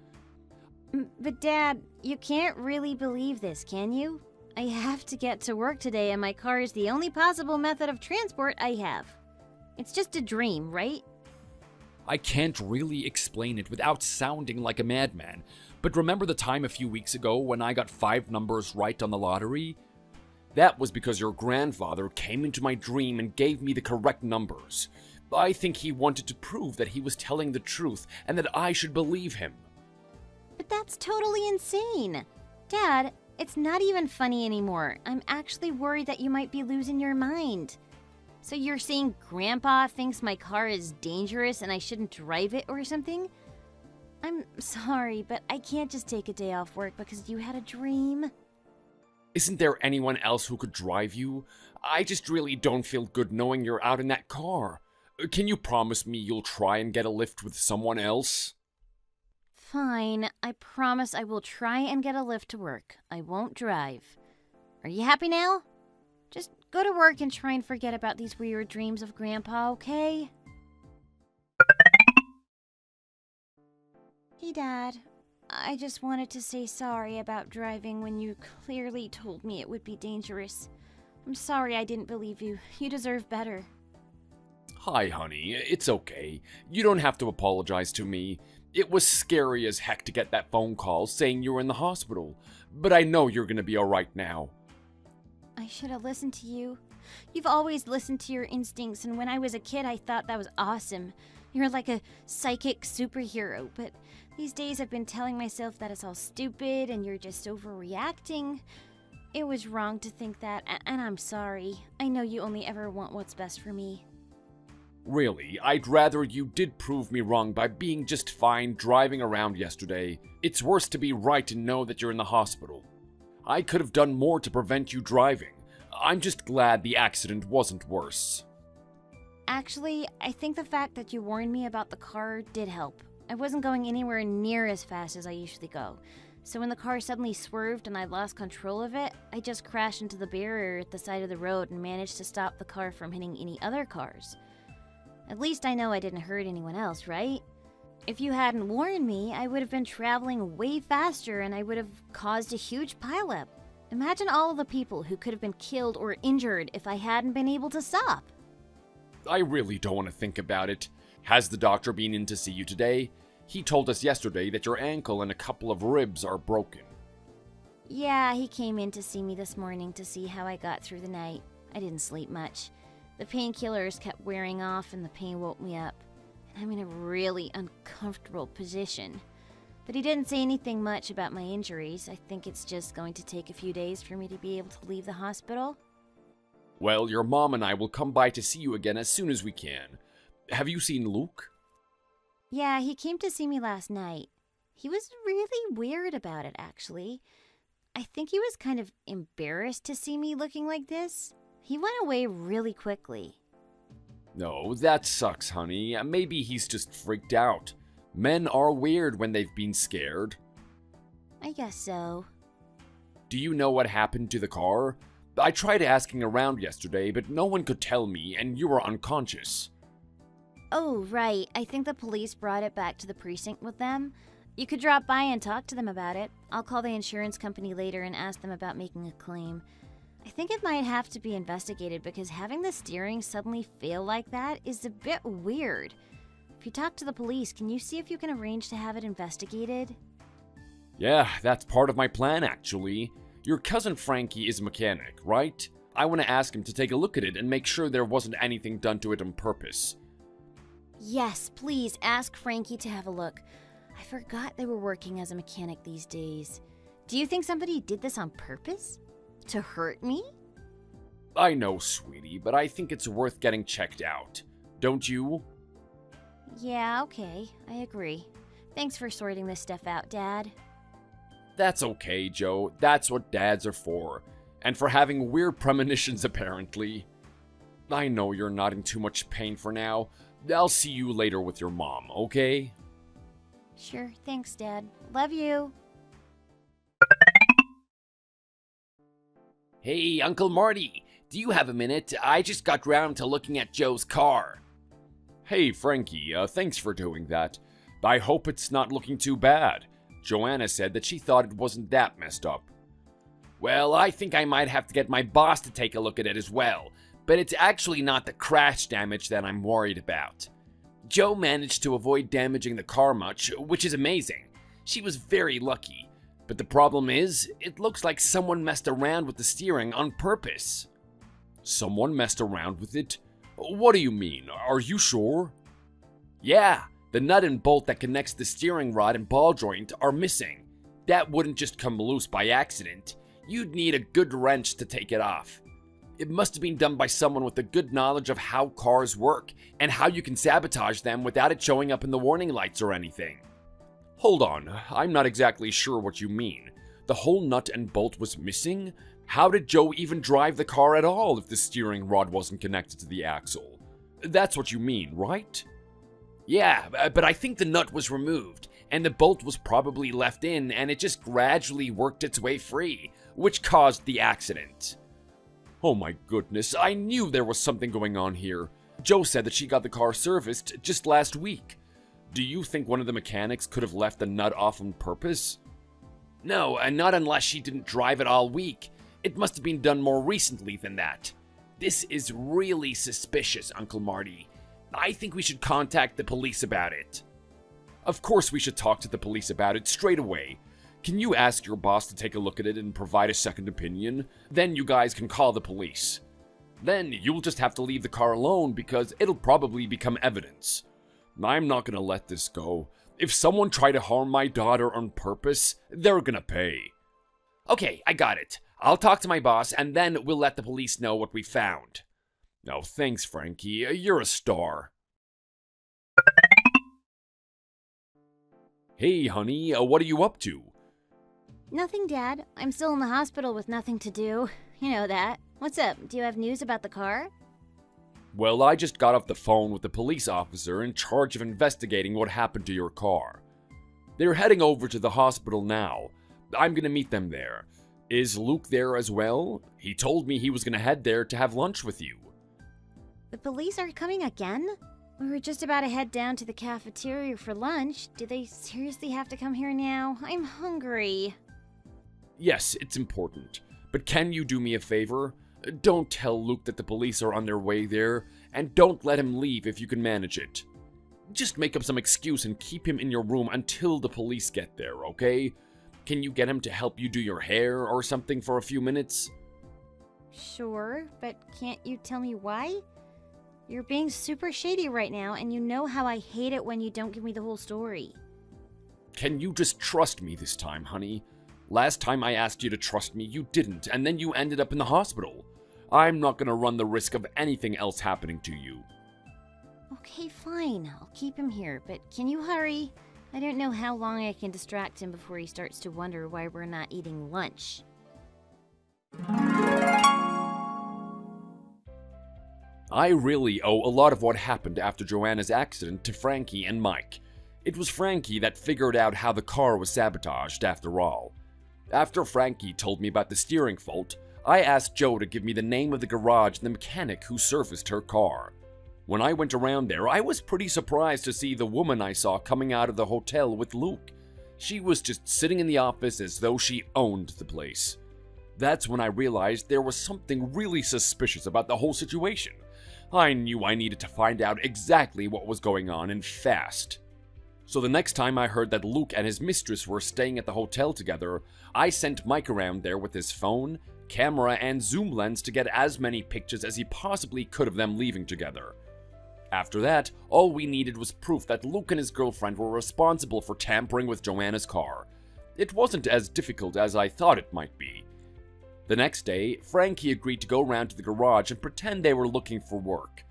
But Dad, you can't really believe this, can you? I have to get to work today and my car is the only possible method of transport I have. It's just a dream, right? I can't really explain it without sounding like a madman, but remember the time a few weeks ago when I got 5 numbers right on the lottery? That was because your grandfather came into my dream and gave me the correct numbers. I think he wanted to prove that he was telling the truth and that I should believe him. But that's totally insane. Dad, it's not even funny anymore. I'm actually worried that you might be losing your mind. So you're saying Grandpa thinks my car is dangerous and I shouldn't drive it or something? I'm sorry, but I can't just take a day off work because you had a dream. Isn't there anyone else who could drive you? I just really don't feel good knowing you're out in that car. Can you promise me you'll try and get a lift with someone else? Fine, I promise I will try and get a lift to work. I won't drive. Are you happy now? Just go to work and try and forget about these weird dreams of Grandpa, okay? Hey, Dad. I just wanted to say sorry about driving when you clearly told me it would be dangerous. I'm sorry I didn't believe you. You deserve better. Hi, honey. It's okay. You don't have to apologize to me. It was scary as heck to get that phone call saying you were in the hospital, but I know you're gonna be alright now. I should have listened to you. You've always listened to your instincts, and when I was a kid, I thought that was awesome. You're like a psychic superhero, but these days I've been telling myself that it's all stupid and you're just overreacting. It was wrong to think that, and I'm sorry. I know you only ever want what's best for me. Really, I'd rather you did prove me wrong by being just fine driving around yesterday. It's worse to be right and know that you're in the hospital. I could have done more to prevent you driving. I'm just glad the accident wasn't worse. Actually, I think the fact that you warned me about the car did help. I wasn't going anywhere near as fast as I usually go. So when the car suddenly swerved and I lost control of it, I just crashed into the barrier at the side of the road and managed to stop the car from hitting any other cars. At least I know I didn't hurt anyone else, right? If you hadn't warned me, I would have been traveling way faster and I would have caused a huge pileup. Imagine all of the people who could have been killed or injured if I hadn't been able to stop. I really don't want to think about it. Has the doctor been in to see you today? He told us yesterday that your ankle and a couple of ribs are broken. Yeah, he came in to see me this morning to see how I got through the night. I didn't sleep much. The painkillers kept wearing off and the pain woke me up. And I'm in a really uncomfortable position. But he didn't say anything much about my injuries. I think it's just going to take a few days for me to be able to leave the hospital. Well, your mom and I will come by to see you again as soon as we can. Have you seen Luke? Yeah, he came to see me last night. He was really weird about it, actually. I think he was kind of embarrassed to see me looking like this. He went away really quickly. No, that sucks, honey. Maybe he's just freaked out. Men are weird when they've been scared. I guess so. Do you know what happened to the car? I tried asking around yesterday, but no one could tell me, and you were unconscious. Oh, right. I think the police brought it back to the precinct with them. You could drop by and talk to them about it. I'll call the insurance company later and ask them about making a claim. I think it might have to be investigated because having the steering suddenly fail like that is a bit weird. If you talk to the police, can you see if you can arrange to have it investigated? Yeah, that's part of my plan, actually. Your cousin Frankie is a mechanic, right? I want to ask him to take a look at it and make sure there wasn't anything done to it on purpose. Yes, please ask Frankie to have a look. I forgot they were working as a mechanic these days. Do you think somebody did this on purpose? To hurt me? I know, sweetie, but I think it's worth getting checked out. Don't you? Yeah, okay. I agree. Thanks for sorting this stuff out, Dad. That's okay, Joe. That's what dads are for. And for having weird premonitions, apparently. I know you're not in too much pain for now. I'll see you later with your mom, okay? Sure, thanks, Dad. Love you. Hey, Uncle Marty, do you have a minute? I just got round to looking at Joe's car. Hey, Frankie, thanks for doing that. I hope it's not looking too bad. Joanna said that she thought it wasn't that messed up. Well, I think I might have to get my boss to take a look at it as well, but it's actually not the crash damage that I'm worried about. Joe managed to avoid damaging the car much, which is amazing. She was very lucky. But the problem is, it looks like someone messed around with the steering on purpose. Someone messed around with it? What do you mean? Are you sure? Yeah, the nut and bolt that connects the steering rod and ball joint are missing. That wouldn't just come loose by accident. You'd need a good wrench to take it off. It must have been done by someone with a good knowledge of how cars work and how you can sabotage them without it showing up in the warning lights or anything. Hold on, I'm not exactly sure what you mean. The whole nut and bolt was missing? How did Joe even drive the car at all if the steering rod wasn't connected to the axle? That's what you mean, right? Yeah, but I think the nut was removed, and the bolt was probably left in, and it just gradually worked its way free, which caused the accident. Oh my goodness, I knew there was something going on here. Joe said that she got the car serviced just last week. Do you think one of the mechanics could have left the nut off on purpose? No, and not unless she didn't drive it all week. It must have been done more recently than that. This is really suspicious, Uncle Marty. I think we should contact the police about it. Of course we should talk to the police about it straight away. Can you ask your boss to take a look at it and provide a second opinion? Then you guys can call the police. Then you'll just have to leave the car alone because it'll probably become evidence. I'm not gonna let this go. If someone tried to harm my daughter on purpose, they're gonna pay. Okay, I got it. I'll talk to my boss and then we'll let the police know what we found. No, thanks, Frankie. You're a star. Hey, honey, what are you up to? Nothing, Dad. I'm still in the hospital with nothing to do. You know that. What's up? Do you have news about the car? Well, I just got off the phone with the police officer in charge of investigating what happened to your car. They're heading over to the hospital now. I'm gonna meet them there. Is Luke there as well? He told me he was gonna head there to have lunch with you. The police are coming again? We were just about to head down to the cafeteria for lunch. Do they seriously have to come here now? I'm hungry. Yes, it's important. But can you do me a favor? Don't tell Luke that the police are on their way there, and don't let him leave if you can manage it. Just make up some excuse and keep him in your room until the police get there, okay? Can you get him to help you do your hair or something for a few minutes? Sure, but can't you tell me why? You're being super shady right now, and you know how I hate it when you don't give me the whole story. Can you just trust me this time, honey? Last time I asked you to trust me, you didn't, and then you ended up in the hospital. I'm not gonna run the risk of anything else happening to you. Okay, fine. I'll keep him here, but can you hurry? I don't know how long I can distract him before he starts to wonder why we're not eating lunch. I really owe a lot of what happened after Joanna's accident to Frankie and Mike. It was Frankie that figured out how the car was sabotaged after all. After Frankie told me about the steering fault, I asked Joe to give me the name of the garage and the mechanic who serviced her car. When I went around there, I was pretty surprised to see the woman I saw coming out of the hotel with Luke. She was just sitting in the office as though she owned the place. That's when I realized there was something really suspicious about the whole situation. I knew I needed to find out exactly what was going on, and fast. So the next time I heard that Luke and his mistress were staying at the hotel together, I sent Mike around there with his phone, camera, and zoom lens to get as many pictures as he possibly could of them leaving together. After that, all we needed was proof that Luke and his girlfriend were responsible for tampering with Joanna's car. It wasn't as difficult as I thought it might be. The next day, Frankie agreed to go around to the garage and pretend they were looking for work.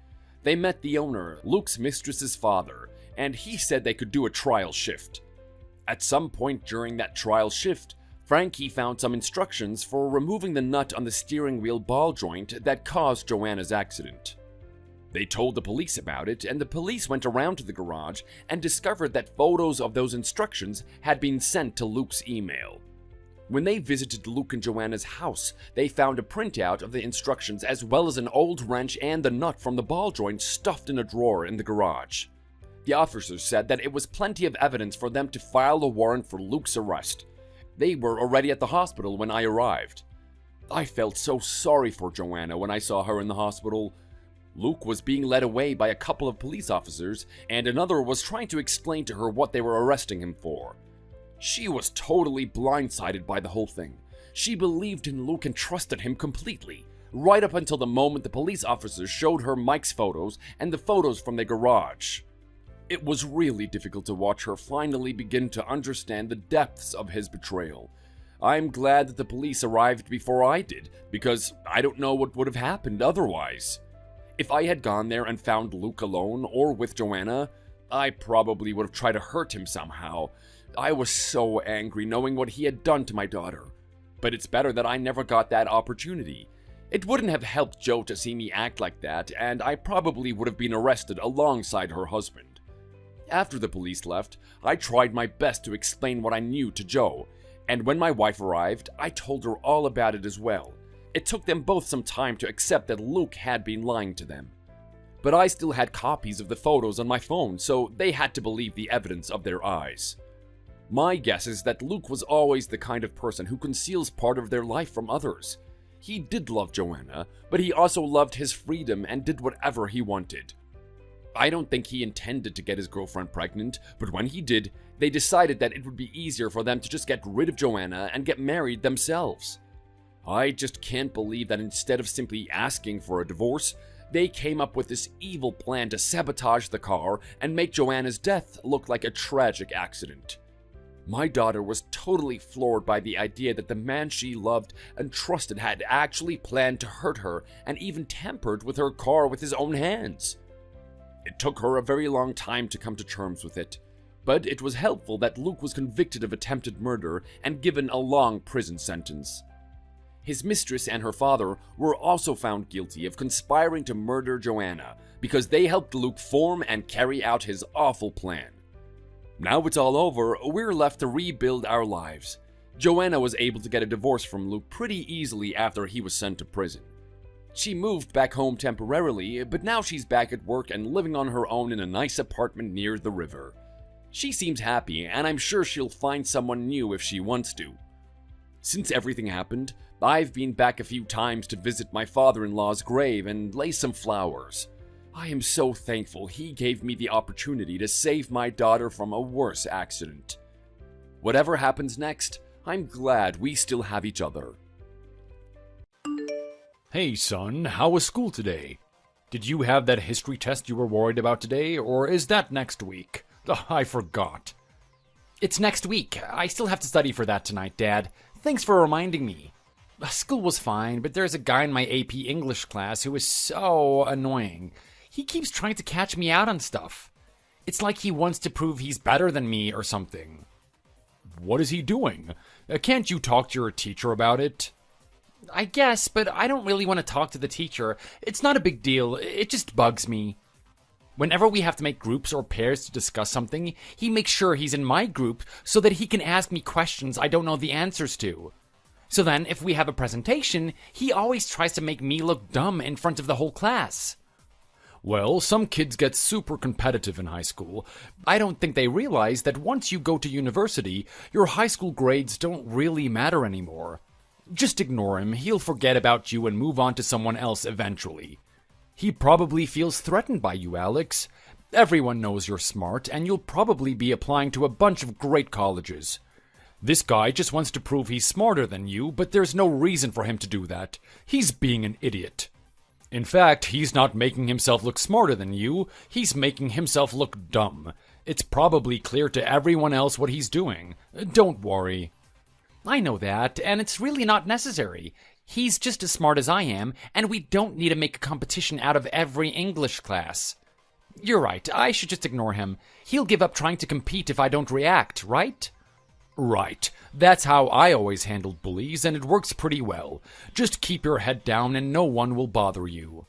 They met the owner, Luke's mistress's father, and he said they could do a trial shift. At some point during that trial shift, Frankie found some instructions for removing the nut on the steering wheel ball joint that caused Joanna's accident. They told the police about it, and the police went around to the garage and discovered that photos of those instructions had been sent to Luke's email. When they visited Luke and Joanna's house, they found a printout of the instructions as well as an old wrench and the nut from the ball joint stuffed in a drawer in the garage. The officers said that it was plenty of evidence for them to file a warrant for Luke's arrest. They were already at the hospital when I arrived. I felt so sorry for Joanna when I saw her in the hospital. Luke was being led away by a couple of police officers, and another was trying to explain to her what they were arresting him for. She was totally blindsided by the whole thing. She believed in Luke and trusted him completely, right up until the moment the police officers showed her Mike's photos and the photos from the garage. It was really difficult to watch her finally begin to understand the depths of his betrayal. I'm glad that the police arrived before I did, because I don't know what would have happened otherwise. If I had gone there and found Luke alone or with Joanna, I probably would have tried to hurt him somehow. I was so angry knowing what he had done to my daughter. But it's better that I never got that opportunity. It wouldn't have helped Joe to see me act like that, and I probably would have been arrested alongside her husband. After the police left, I tried my best to explain what I knew to Joe, and when my wife arrived, I told her all about it as well. It took them both some time to accept that Luke had been lying to them. But I still had copies of the photos on my phone, so they had to believe the evidence of their eyes. My guess is that Luke was always the kind of person who conceals part of their life from others. He did love Joanna, but he also loved his freedom and did whatever he wanted. I don't think he intended to get his girlfriend pregnant, but when he did, they decided that it would be easier for them to just get rid of Joanna and get married themselves. I just can't believe that instead of simply asking for a divorce, they came up with this evil plan to sabotage the car and make Joanna's death look like a tragic accident. My daughter was totally floored by the idea that the man she loved and trusted had actually planned to hurt her and even tampered with her car with his own hands. It took her a very long time to come to terms with it, but it was helpful that Luke was convicted of attempted murder and given a long prison sentence. His mistress and her father were also found guilty of conspiring to murder Joanna because they helped Luke form and carry out his awful plan. Now it's all over, we're left to rebuild our lives. Joanna was able to get a divorce from Luke pretty easily after he was sent to prison. She moved back home temporarily, but now she's back at work and living on her own in a nice apartment near the river. She seems happy, and I'm sure she'll find someone new if she wants to. Since everything happened, I've been back a few times to visit my father-in-law's grave and lay some flowers. I am so thankful he gave me the opportunity to save my daughter from a worse accident. Whatever happens next, I'm glad we still have each other. Hey son, how was school today? Did you have that history test you were worried about today, or is that next week? I forgot. It's next week. I still have to study for that tonight, Dad. Thanks for reminding me. School was fine, but there's a guy in my AP English class who is so annoying. He keeps trying to catch me out on stuff. It's like he wants to prove he's better than me or something. What is he doing? Can't you talk to your teacher about it? I guess, but I don't really want to talk to the teacher. It's not a big deal. It just bugs me. Whenever we have to make groups or pairs to discuss something, he makes sure he's in my group so that he can ask me questions I don't know the answers to. So then, if we have a presentation, he always tries to make me look dumb in front of the whole class. Well, some kids get super competitive in high school. I don't think they realize that once you go to university, your high school grades don't really matter anymore. Just ignore him, he'll forget about you and move on to someone else eventually. He probably feels threatened by you, Alex. Everyone knows you're smart, and you'll probably be applying to a bunch of great colleges. This guy just wants to prove he's smarter than you, but there's no reason for him to do that. He's being an idiot. In fact, he's not making himself look smarter than you, he's making himself look dumb. It's probably clear to everyone else what he's doing. Don't worry. I know that, and it's really not necessary. He's just as smart as I am, and we don't need to make a competition out of every English class. You're right, I should just ignore him. He'll give up trying to compete if I don't react, right? Right. That's how I always handled bullies, and it works pretty well. Just keep your head down and no one will bother you.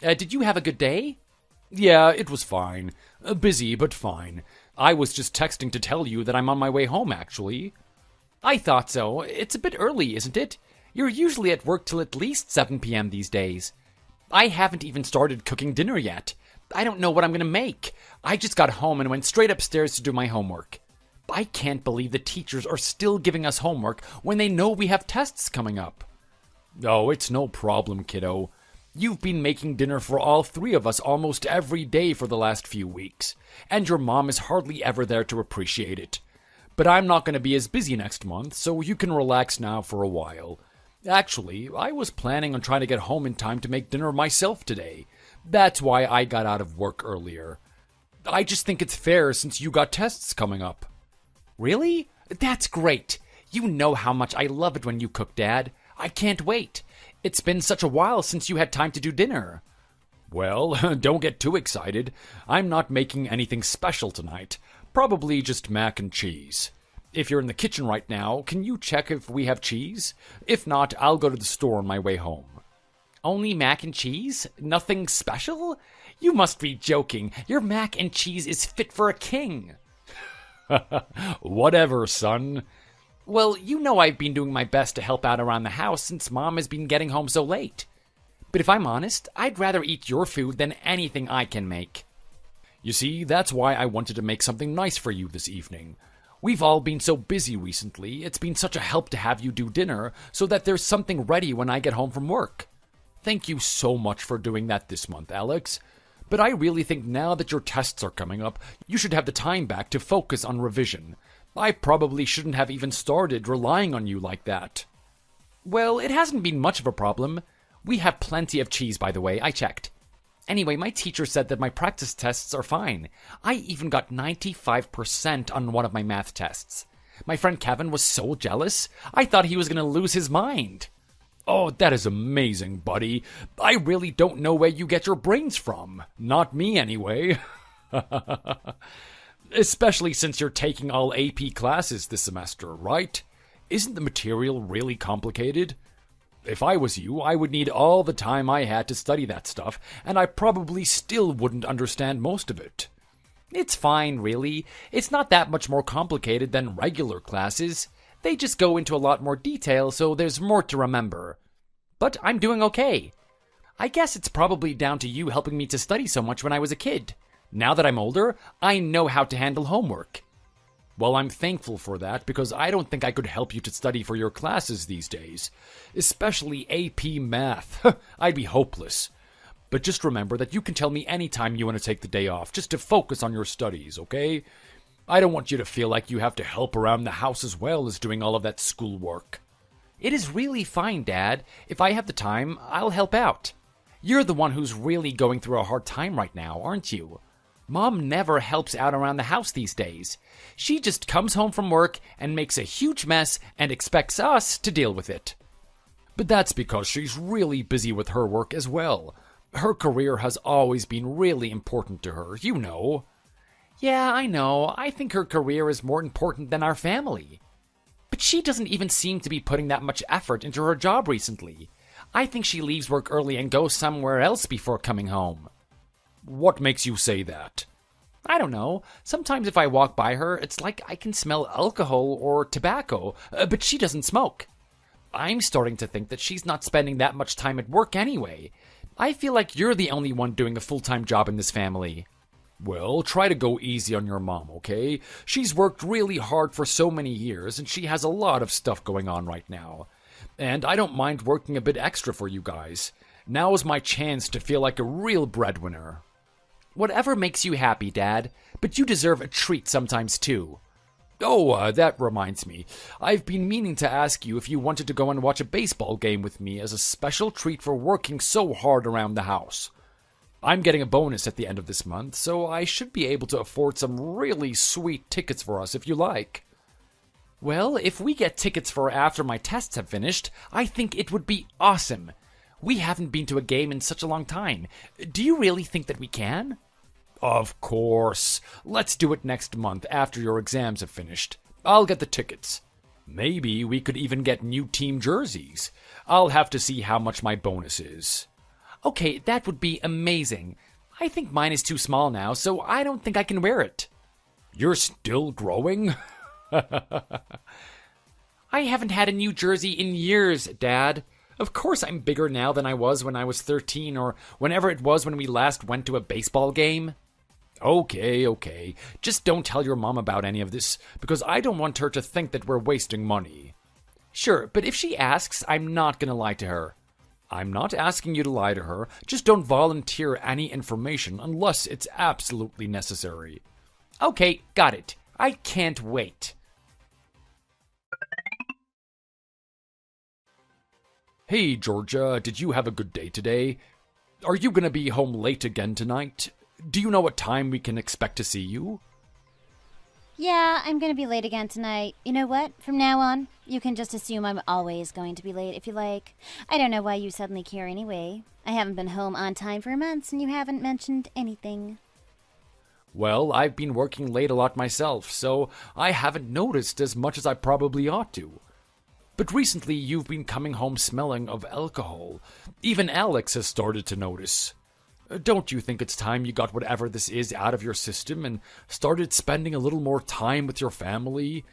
Did you have a good day? Yeah, it was fine. Busy, but fine. I was just texting to tell you that I'm on my way home, actually. I thought so. It's a bit early, isn't it? You're usually at work till at least 7 p.m. these days. I haven't even started cooking dinner yet. I don't know what I'm gonna make. I just got home and went straight upstairs to do my homework. I can't believe the teachers are still giving us homework when they know we have tests coming up. Oh, it's no problem, kiddo. You've been making dinner for all three of us almost every day for the last few weeks, and your mom is hardly ever there to appreciate it. But I'm not going to be as busy next month, so you can relax now for a while. Actually, I was planning on trying to get home in time to make dinner myself today. That's why I got out of work earlier. I just think it's fair since you got tests coming up. Really? That's great. You know how much I love it when you cook, Dad. I can't wait. It's been such a while since you had time to do dinner. Well, don't get too excited. I'm not making anything special tonight. Probably just mac and cheese. If you're in the kitchen right now, can you check if we have cheese? If not, I'll go to the store on my way home. Only mac and cheese? Nothing special? You must be joking. Your mac and cheese is fit for a king. Whatever, son. Well, you know I've been doing my best to help out around the house since Mom has been getting home so late. But if I'm honest, I'd rather eat your food than anything I can make. You see, that's why I wanted to make something nice for you this evening. We've all been so busy recently, it's been such a help to have you do dinner so that there's something ready when I get home from work. Thank you so much for doing that this month, Alex. But I really think now that your tests are coming up, you should have the time back to focus on revision. I probably shouldn't have even started relying on you like that. Well, it hasn't been much of a problem. We have plenty of cheese, by the way, I checked. Anyway, my teacher said that my practice tests are fine. I even got 95% on one of my math tests. My friend Kevin was so jealous, I thought he was going to lose his mind. Oh, that is amazing, buddy. I really don't know where you get your brains from. Not me, anyway. Especially since you're taking all AP classes this semester, right? Isn't the material really complicated? If I was you, I would need all the time I had to study that stuff, and I probably still wouldn't understand most of it. It's fine, really. It's not that much more complicated than regular classes. They just go into a lot more detail, so there's more to remember. But I'm doing okay. I guess it's probably down to you helping me to study so much when I was a kid. Now that I'm older, I know how to handle homework. Well, I'm thankful for that because I don't think I could help you to study for your classes these days. Especially AP Math. I'd be hopeless. But just remember that you can tell me anytime you want to take the day off, just to focus on your studies, okay? I don't want you to feel like you have to help around the house as well as doing all of that schoolwork. It is really fine, Dad. If I have the time, I'll help out. You're the one who's really going through a hard time right now, aren't you? Mom never helps out around the house these days. She just comes home from work and makes a huge mess and expects us to deal with it. But that's because she's really busy with her work as well. Her career has always been really important to her, you know. Yeah, I know. I think her career is more important than our family. But she doesn't even seem to be putting that much effort into her job recently. I think she leaves work early and goes somewhere else before coming home. What makes you say that? I don't know. Sometimes if I walk by her, it's like I can smell alcohol or tobacco, but she doesn't smoke. I'm starting to think that she's not spending that much time at work anyway. I feel like you're the only one doing a full-time job in this family. Well, try to go easy on your mom, okay? She's worked really hard for so many years, and she has a lot of stuff going on right now. And I don't mind working a bit extra for you guys. Now is my chance to feel like a real breadwinner. Whatever makes you happy, Dad, but you deserve a treat sometimes too. Oh, that reminds me. I've been meaning to ask you if you wanted to go and watch a baseball game with me as a special treat for working so hard around the house. I'm getting a bonus at the end of this month, so I should be able to afford some really sweet tickets for us if you like. Well, if we get tickets for after my tests have finished, I think it would be awesome. We haven't been to a game in such a long time. Do you really think that we can? Of course. Let's do it next month after your exams have finished. I'll get the tickets. Maybe we could even get new team jerseys. I'll have to see how much my bonus is. Okay, that would be amazing. I think mine is too small now, so I don't think I can wear it. You're still growing? I haven't had a new jersey in years, Dad. Of course I'm bigger now than I was when I was 13 or whenever it was when we last went to a baseball game. Okay. Just don't tell your mom about any of this, because I don't want her to think that we're wasting money. Sure, but if she asks, I'm not gonna lie to her. I'm not asking you to lie to her, just don't volunteer any information unless it's absolutely necessary. Okay, got it. I can't wait. Hey, Georgia, did you have a good day today? Are you gonna be home late again tonight? Do you know what time we can expect to see you? Yeah, I'm gonna be late again tonight. You know what? From now on, you can just assume I'm always going to be late if you like. I don't know why you suddenly care anyway. I haven't been home on time for months and you haven't mentioned anything. Well, I've been working late a lot myself, so I haven't noticed as much as I probably ought to. But recently you've been coming home smelling of alcohol. Even Alex has started to notice. Don't you think it's time you got whatever this is out of your system and started spending a little more time with your family?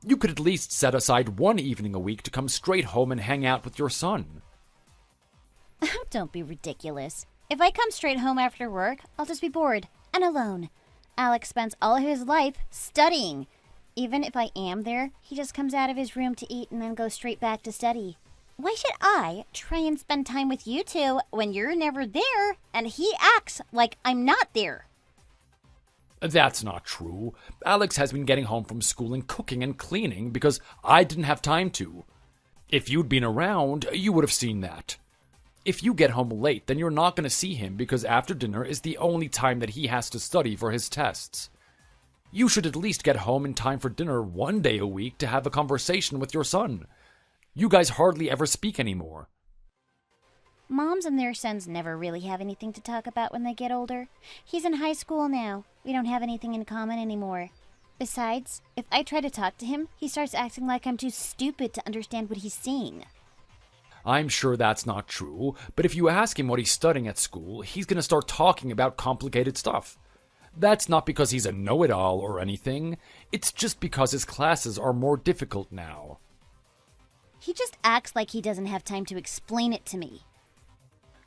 You could at least set aside one evening a week to come straight home and hang out with your son. Don't be ridiculous. If I come straight home after work, I'll just be bored and alone. Alex spends all of his life studying. Even if I am there, he just comes out of his room to eat and then goes straight back to study. Why should I try and spend time with you two when you're never there and he acts like I'm not there? That's not true. Alex has been getting home from school and cooking and cleaning because I didn't have time to. If you'd been around, you would have seen that. If you get home late, then you're not going to see him because after dinner is the only time that he has to study for his tests. You should at least get home in time for dinner one day a week to have a conversation with your son. You guys hardly ever speak anymore. Moms and their sons never really have anything to talk about when they get older. He's in high school now. We don't have anything in common anymore. Besides, if I try to talk to him, he starts acting like I'm too stupid to understand what he's saying. I'm sure that's not true, but if you ask him what he's studying at school, he's going to start talking about complicated stuff. That's not because he's a know-it-all or anything. It's just because his classes are more difficult now. He just acts like he doesn't have time to explain it to me.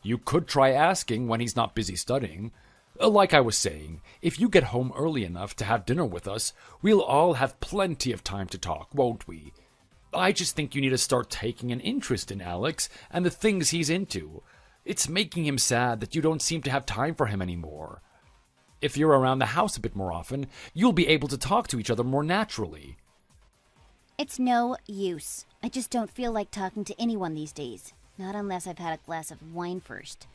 You could try asking when he's not busy studying. Like I was saying, if you get home early enough to have dinner with us, we'll all have plenty of time to talk, won't we? I just think you need to start taking an interest in Alex and the things he's into. It's making him sad that you don't seem to have time for him anymore. If you're around the house a bit more often, you'll be able to talk to each other more naturally. It's no use. I just don't feel like talking to anyone these days. Not unless I've had a glass of wine first.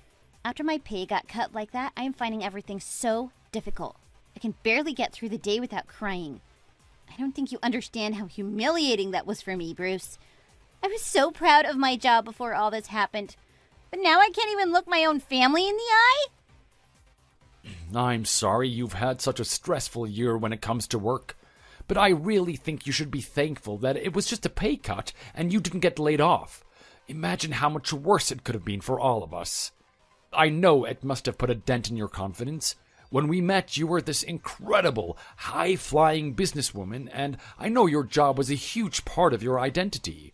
After my pay got cut like that, I am finding everything so difficult. I can barely get through the day without crying. I don't think you understand how humiliating that was for me, Bruce. I was so proud of my job before all this happened. But now I can't even look my own family in the eye? I'm sorry you've had such a stressful year when it comes to work. But I really think you should be thankful that it was just a pay cut and you didn't get laid off. Imagine how much worse it could have been for all of us. I know it must have put a dent in your confidence. When we met, you were this incredible, high-flying businesswoman, and I know your job was a huge part of your identity.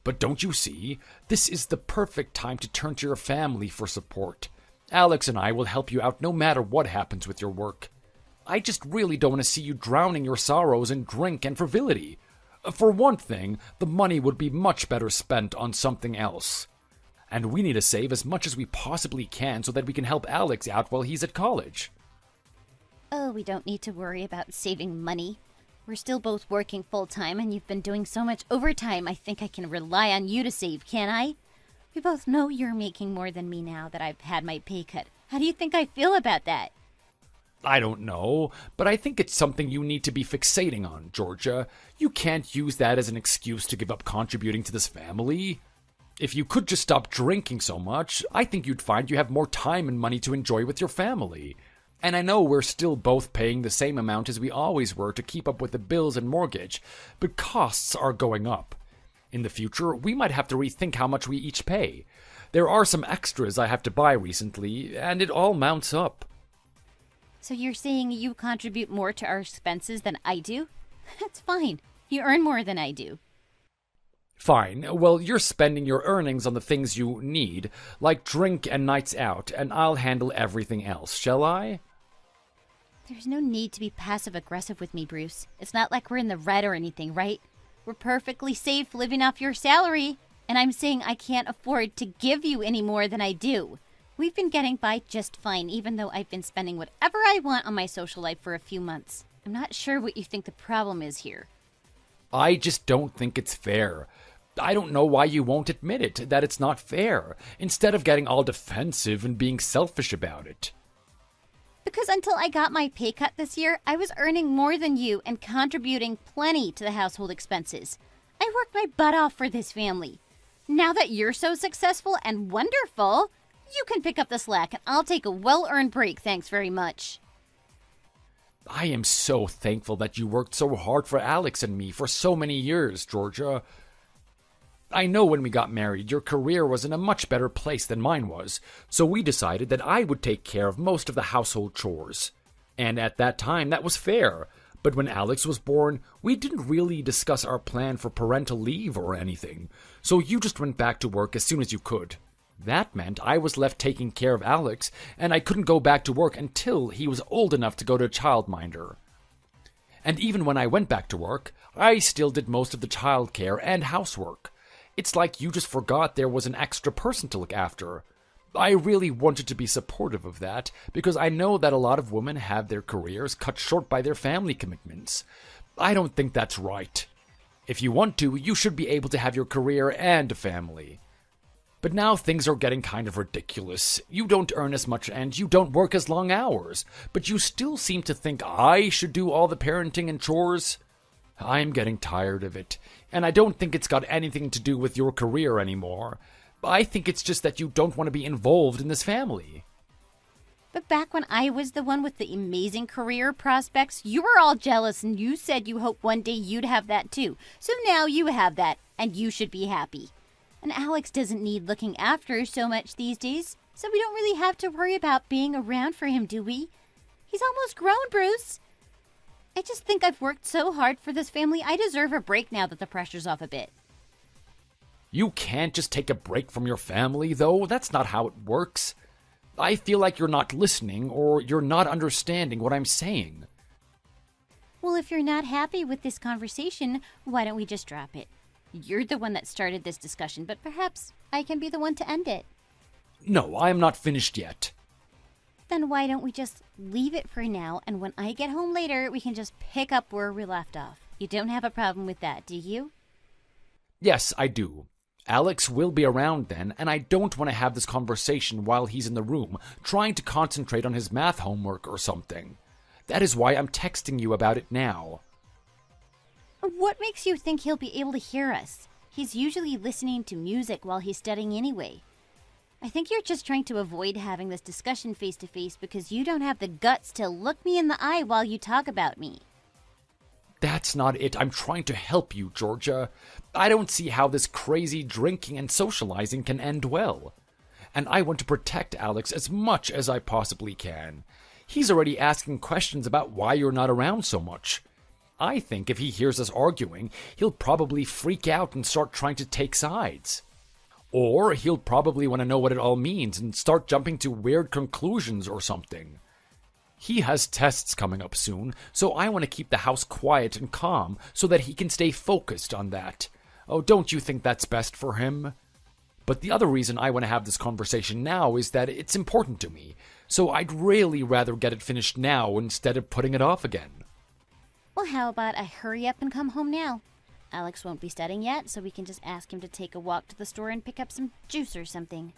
But don't you see? This is the perfect time to turn to your family for support. Alex and I will help you out no matter what happens with your work. I just really don't want to see you drowning your sorrows in drink and frivolity. For one thing, the money would be much better spent on something else. And we need to save as much as we possibly can so that we can help Alex out while he's at college. Oh, we don't need to worry about saving money. We're still both working full-time, and you've been doing so much overtime, I think I can rely on you to save, can't I? We both know you're making more than me now that I've had my pay cut. How do you think I feel about that? I don't know, but I think it's something you need to be fixating on, Georgia. You can't use that as an excuse to give up contributing to this family. If you could just stop drinking so much, I think you'd find you have more time and money to enjoy with your family. And I know we're still both paying the same amount as we always were to keep up with the bills and mortgage, but costs are going up. In the future, we might have to rethink how much we each pay. There are some extras I have to buy recently, and it all mounts up. So you're saying you contribute more to our expenses than I do? That's fine. You earn more than I do. Fine. Well, you're spending your earnings on the things you need, like drink and nights out, and I'll handle everything else, shall I? There's no need to be passive-aggressive with me, Bruce. It's not like we're in the red or anything, right? We're perfectly safe living off your salary, and I'm saying I can't afford to give you any more than I do. We've been getting by just fine, even though I've been spending whatever I want on my social life for a few months. I'm not sure what you think the problem is here. I just don't think it's fair. I don't know why you won't admit it, that it's not fair, instead of getting all defensive and being selfish about it. Because until I got my pay cut this year, I was earning more than you and contributing plenty to the household expenses. I worked my butt off for this family. Now that you're so successful and wonderful, you can pick up the slack and I'll take a well-earned break, thanks very much. I am so thankful that you worked so hard for Alex and me for so many years, Georgia. I know when we got married, your career was in a much better place than mine was, so we decided that I would take care of most of the household chores. And at that time, that was fair. But when Alex was born, we didn't really discuss our plan for parental leave or anything, so you just went back to work as soon as you could. That meant I was left taking care of Alex, and I couldn't go back to work until he was old enough to go to a childminder. And even when I went back to work, I still did most of the childcare and housework. It's like you just forgot there was an extra person to look after. I really wanted to be supportive of that, because I know that a lot of women have their careers cut short by their family commitments. I don't think that's right. If you want to, you should be able to have your career and a family. But now things are getting kind of ridiculous. You don't earn as much and you don't work as long hours, but you still seem to think I should do all the parenting and chores. I'm getting tired of it, and I don't think it's got anything to do with your career anymore. I think it's just that you don't want to be involved in this family. But back when I was the one with the amazing career prospects, you were all jealous and you said you hoped one day you'd have that too. So now you have that, and you should be happy. And Alex doesn't need looking after so much these days, so we don't really have to worry about being around for him, do we? He's almost grown, Bruce. I just think I've worked so hard for this family, I deserve a break now that the pressure's off a bit. You can't just take a break from your family, though. That's not how it works. I feel like you're not listening, or you're not understanding what I'm saying. Well, if you're not happy with this conversation, why don't we just drop it? You're the one that started this discussion, but perhaps I can be the one to end it. No, I am not finished yet. Then why don't we just leave it for now, and when I get home later, we can just pick up where we left off. You don't have a problem with that, do you? Yes, I do. Alex will be around then, and I don't want to have this conversation while he's in the room, trying to concentrate on his math homework or something. That is why I'm texting you about it now. What makes you think he'll be able to hear us? He's usually listening to music while he's studying anyway. I think you're just trying to avoid having this discussion face-to-face because you don't have the guts to look me in the eye while you talk about me. That's not it. I'm trying to help you, Georgia. I don't see how this crazy drinking and socializing can end well. And I want to protect Alex as much as I possibly can. He's already asking questions about why you're not around so much. I think if he hears us arguing, he'll probably freak out and start trying to take sides. Or he'll probably want to know what it all means and start jumping to weird conclusions or something. He has tests coming up soon, so I want to keep the house quiet and calm so that he can stay focused on that. Oh, don't you think that's best for him? But the other reason I want to have this conversation now is that it's important to me, so I'd really rather get it finished now instead of putting it off again. Well, how about I hurry up and come home now? Alex won't be studying yet, so we can just ask him to take a walk to the store and pick up some juice or something.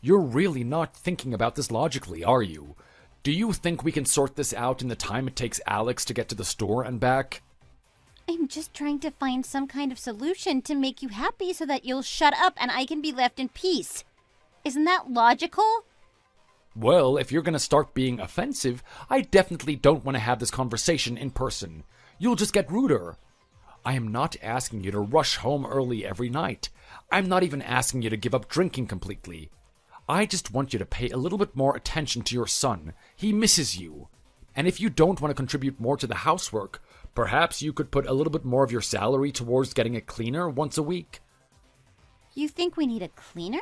You're really not thinking about this logically, are you? Do you think we can sort this out in the time it takes Alex to get to the store and back? I'm just trying to find some kind of solution to make you happy so that you'll shut up and I can be left in peace. Isn't that logical? Well, if you're going to start being offensive, I definitely don't want to have this conversation in person. You'll just get ruder. I am not asking you to rush home early every night. I'm not even asking you to give up drinking completely. I just want you to pay a little bit more attention to your son. He misses you. And if you don't want to contribute more to the housework, perhaps you could put a little bit more of your salary towards getting a cleaner once a week. You think we need a cleaner?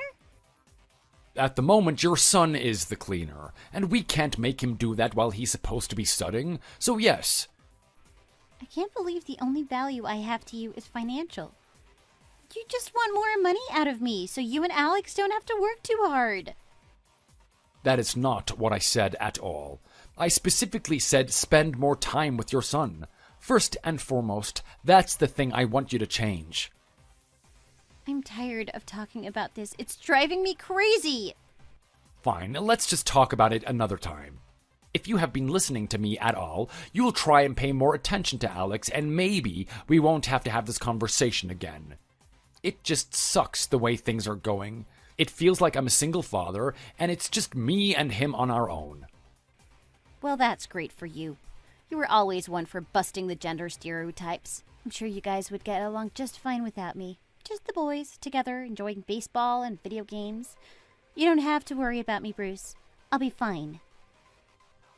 At the moment, your son is the cleaner, and we can't make him do that while he's supposed to be studying, so yes. I can't believe the only value I have to you is financial. You just want more money out of me, so you and Alex don't have to work too hard. That is not what I said at all. I specifically said spend more time with your son. First and foremost, that's the thing I want you to change. I'm tired of talking about this. It's driving me crazy. Fine, let's just talk about it another time. If you have been listening to me at all, you'll try and pay more attention to Alex, and maybe we won't have to have this conversation again. It just sucks the way things are going. It feels like I'm a single father, and it's just me and him on our own. Well, that's great for you. You were always one for busting the gender stereotypes. I'm sure you guys would get along just fine without me. Just the boys, together, enjoying baseball and video games. You don't have to worry about me, Bruce. I'll be fine.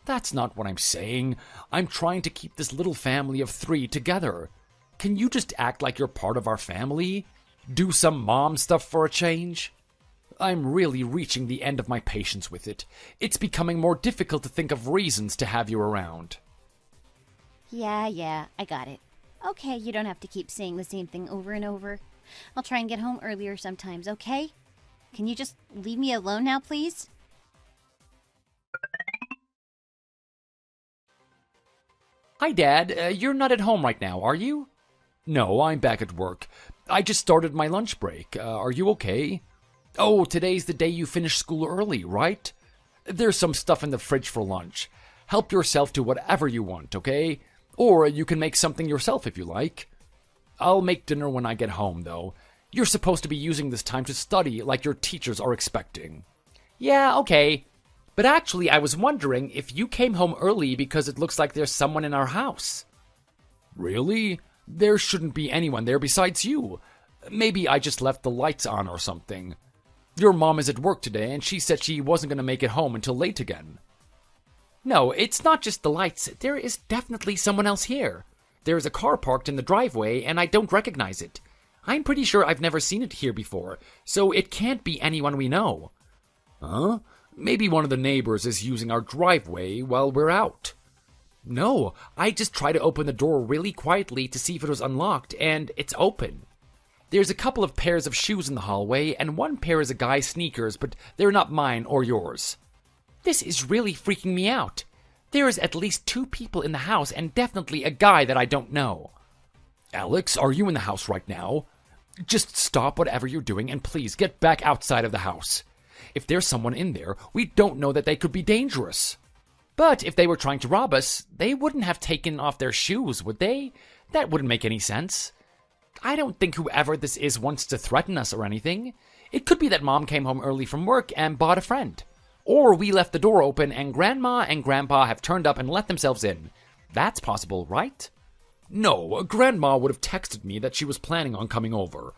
That's not what I'm saying. I'm trying to keep this little family of 3 together. Can you just act like you're part of our family? Do some mom stuff for a change? I'm really reaching the end of my patience with it. It's becoming more difficult to think of reasons to have you around. Yeah, I got it. Okay, you don't have to keep saying the same thing over and over. I'll try and get home earlier sometimes, okay? Can you just leave me alone now, please? Hi, Dad. You're not at home right now, are you? No, I'm back at work. I just started my lunch break. Are you okay? Oh, today's the day you finish school early, right? There's some stuff in the fridge for lunch. Help yourself to whatever you want, okay? Or you can make something yourself if you like. I'll make dinner when I get home, though. You're supposed to be using this time to study like your teachers are expecting. Yeah, okay. But actually, I was wondering if you came home early because it looks like there's someone in our house. Really? There shouldn't be anyone there besides you. Maybe I just left the lights on or something. Your mom is at work today, and she said she wasn't going to make it home until late again. No, it's not just the lights. There is definitely someone else here. There is a car parked in the driveway, and I don't recognize it. I'm pretty sure I've never seen it here before, so it can't be anyone we know. Huh? Maybe one of the neighbors is using our driveway while we're out. No, I just tried to open the door really quietly to see if it was unlocked, and it's open. There's a couple of pairs of shoes in the hallway, and one pair is a guy's sneakers, but they're not mine or yours. This is really freaking me out. There is at least 2 people in the house, and definitely a guy that I don't know. Alex, are you in the house right now? Just stop whatever you're doing, and please get back outside of the house. If there's someone in there, we don't know that they could be dangerous. But if they were trying to rob us, they wouldn't have taken off their shoes, would they? That wouldn't make any sense. I don't think whoever this is wants to threaten us or anything. It could be that Mom came home early from work and bought a friend. Or we left the door open and Grandma and Grandpa have turned up and let themselves in. That's possible, right? No, Grandma would have texted me that she was planning on coming over.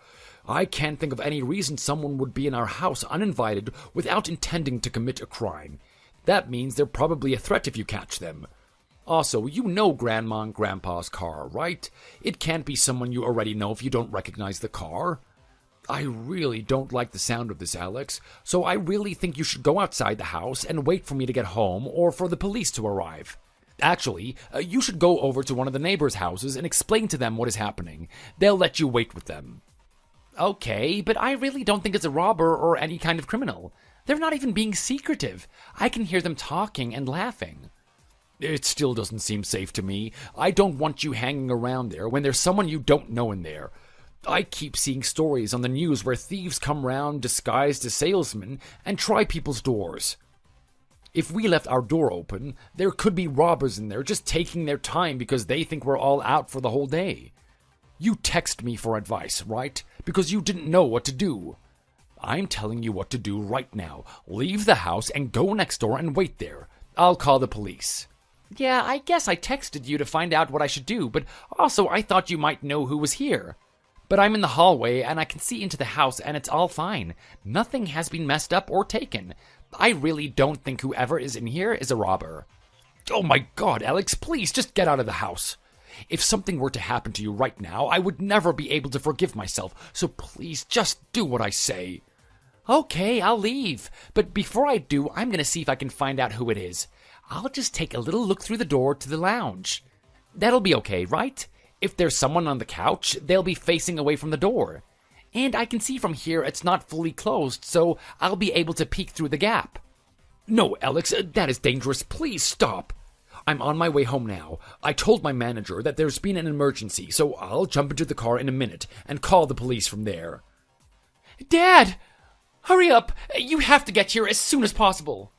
I can't think of any reason someone would be in our house uninvited without intending to commit a crime. That means they're probably a threat if you catch them. Also, you know Grandma and Grandpa's car, right? It can't be someone you already know if you don't recognize the car. I really don't like the sound of this, Alex, so I really think you should go outside the house and wait for me to get home or for the police to arrive. Actually, you should go over to one of the neighbors' houses and explain to them what is happening. They'll let you wait with them. Okay, but I really don't think it's a robber or any kind of criminal. They're not even being secretive. I can hear them talking and laughing. It still doesn't seem safe to me. I don't want you hanging around there when there's someone you don't know in there. I keep seeing stories on the news where thieves come round disguised as salesmen and try people's doors. If we left our door open, there could be robbers in there just taking their time because they think we're all out for the whole day. You text me for advice, right? Because you didn't know what to do. I'm telling you what to do right now. Leave the house and go next door and wait there. I'll call the police. Yeah, I guess I texted you to find out what I should do, but also I thought you might know who was here. But I'm in the hallway and I can see into the house and it's all fine. Nothing has been messed up or taken. I really don't think whoever is in here is a robber. Oh my God, Alex, please just get out of the house. If something were to happen to you right now, I would never be able to forgive myself, so please just do what I say. Okay, I'll leave. But before I do, I'm gonna see if I can find out who it is. I'll just take a little look through the door to the lounge. That'll be okay, right? If there's someone on the couch, they'll be facing away from the door. And I can see from here it's not fully closed, so I'll be able to peek through the gap. No, Alex, that is dangerous. Please stop. I'm on my way home now. I told my manager that there's been an emergency, so I'll jump into the car in a minute and call the police from there. Dad! Hurry up! You have to get here as soon as possible.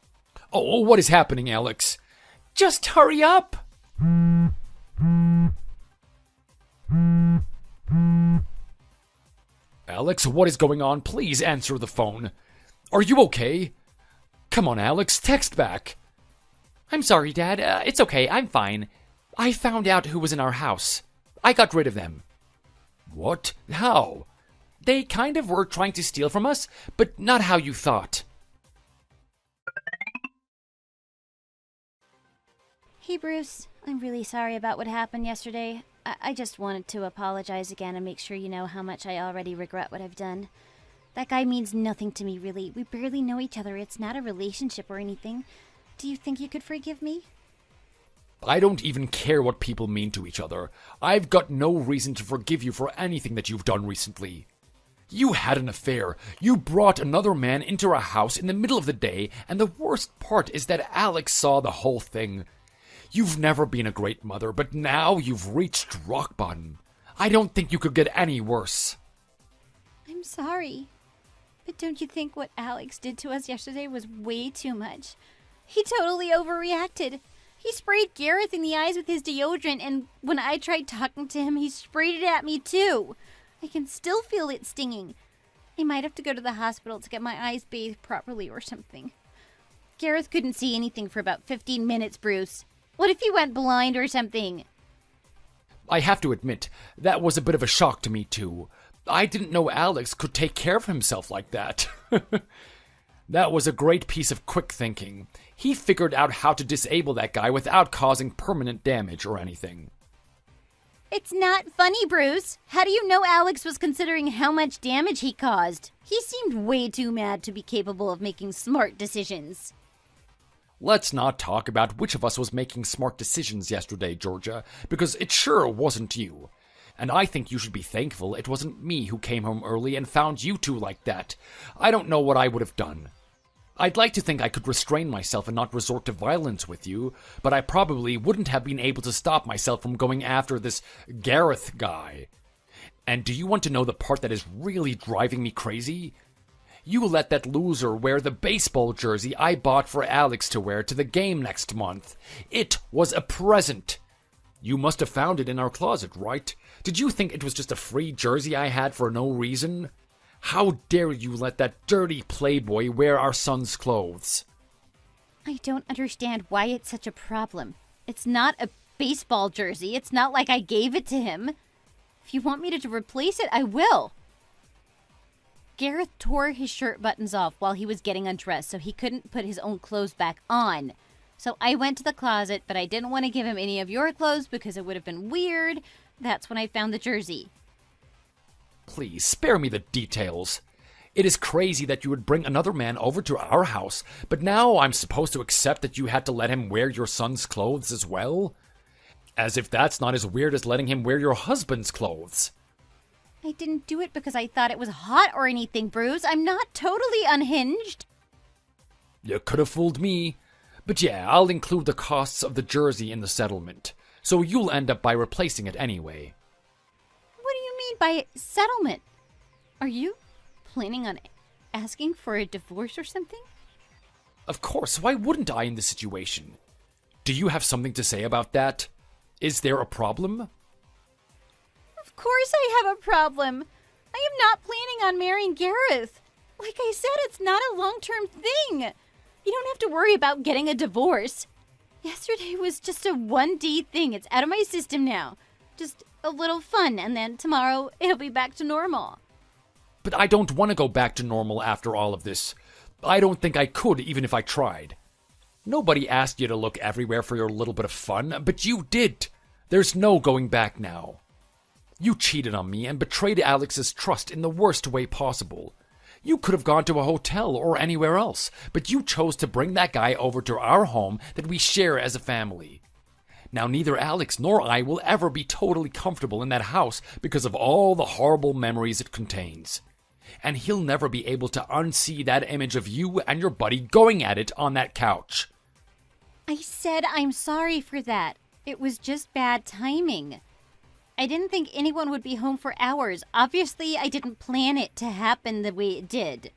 Oh, what is happening, Alex? Just hurry up! Alex, what is going on? Please answer the phone. Are you okay? Come on, Alex, text back. I'm sorry, Dad. It's okay. I'm fine. I found out who was in our house. I got rid of them. What? How? They kind of were trying to steal from us, but not how you thought. Hey, Bruce. I'm really sorry about what happened yesterday. I just wanted to apologize again and make sure you know how much I already regret what I've done. That guy means nothing to me, really. We barely know each other. It's not a relationship or anything. Do you think you could forgive me? I don't even care what people mean to each other. I've got no reason to forgive you for anything that you've done recently. You had an affair. You brought another man into our house in the middle of the day, and the worst part is that Alex saw the whole thing. You've never been a great mother, but now you've reached rock bottom. I don't think you could get any worse. I'm sorry. But don't you think what Alex did to us yesterday was way too much? He totally overreacted. He sprayed Gareth in the eyes with his deodorant, and when I tried talking to him, he sprayed it at me too. I can still feel it stinging. I might have to go to the hospital to get my eyes bathed properly or something. Gareth couldn't see anything for about 15 minutes, Bruce. What if he went blind or something? I have to admit, that was a bit of a shock to me too. I didn't know Alex could take care of himself like that. That was a great piece of quick thinking. He figured out how to disable that guy without causing permanent damage or anything. It's not funny, Bruce. How do you know Alex was considering how much damage he caused? He seemed way too mad to be capable of making smart decisions. Let's not talk about which of us was making smart decisions yesterday, Georgia, because it sure wasn't you. And I think you should be thankful it wasn't me who came home early and found you two like that. I don't know what I would have done. I'd like to think I could restrain myself and not resort to violence with you, but I probably wouldn't have been able to stop myself from going after this Gareth guy. And do you want to know the part that is really driving me crazy? You let that loser wear the baseball jersey I bought for Alex to wear to the game next month. It was a present. You must have found it in our closet, right? Did you think it was just a free jersey I had for no reason? How dare you let that dirty playboy wear our son's clothes? I don't understand why it's such a problem. It's not a baseball jersey. It's not like I gave it to him. If you want me to replace it, I will. Gareth tore his shirt buttons off while he was getting undressed, so he couldn't put his own clothes back on. So I went to the closet, but I didn't want to give him any of your clothes because it would have been weird. That's when I found the jersey. Please, spare me the details. It is crazy that you would bring another man over to our house, but now I'm supposed to accept that you had to let him wear your son's clothes as well? As if that's not as weird as letting him wear your husband's clothes. I didn't do it because I thought it was hot or anything, Bruce. I'm not totally unhinged. You could have fooled me. But yeah, I'll include the costs of the jersey in the settlement, so you'll end up by replacing it anyway. What do you mean by settlement? Are you planning on asking for a divorce or something? Of course, why wouldn't I in this situation? Do you have something to say about that? Is there a problem? Of course I have a problem. I am not planning on marrying Gareth. Like I said, it's not a long-term thing. You don't have to worry about getting a divorce. Yesterday was just a 1D thing. It's out of my system now. Just a little fun, and then tomorrow it'll be back to normal. But I don't want to go back to normal after all of this. I don't think I could, even if I tried. Nobody asked you to look everywhere for your little bit of fun, but you did. There's no going back now. You cheated on me and betrayed Alex's trust in the worst way possible. You could have gone to a hotel or anywhere else, but you chose to bring that guy over to our home that we share as a family. Now, neither Alex nor I will ever be totally comfortable in that house because of all the horrible memories it contains. And he'll never be able to unsee that image of you and your buddy going at it on that couch. I said I'm sorry for that. It was just bad timing. I didn't think anyone would be home for hours. Obviously, I didn't plan it to happen the way it did.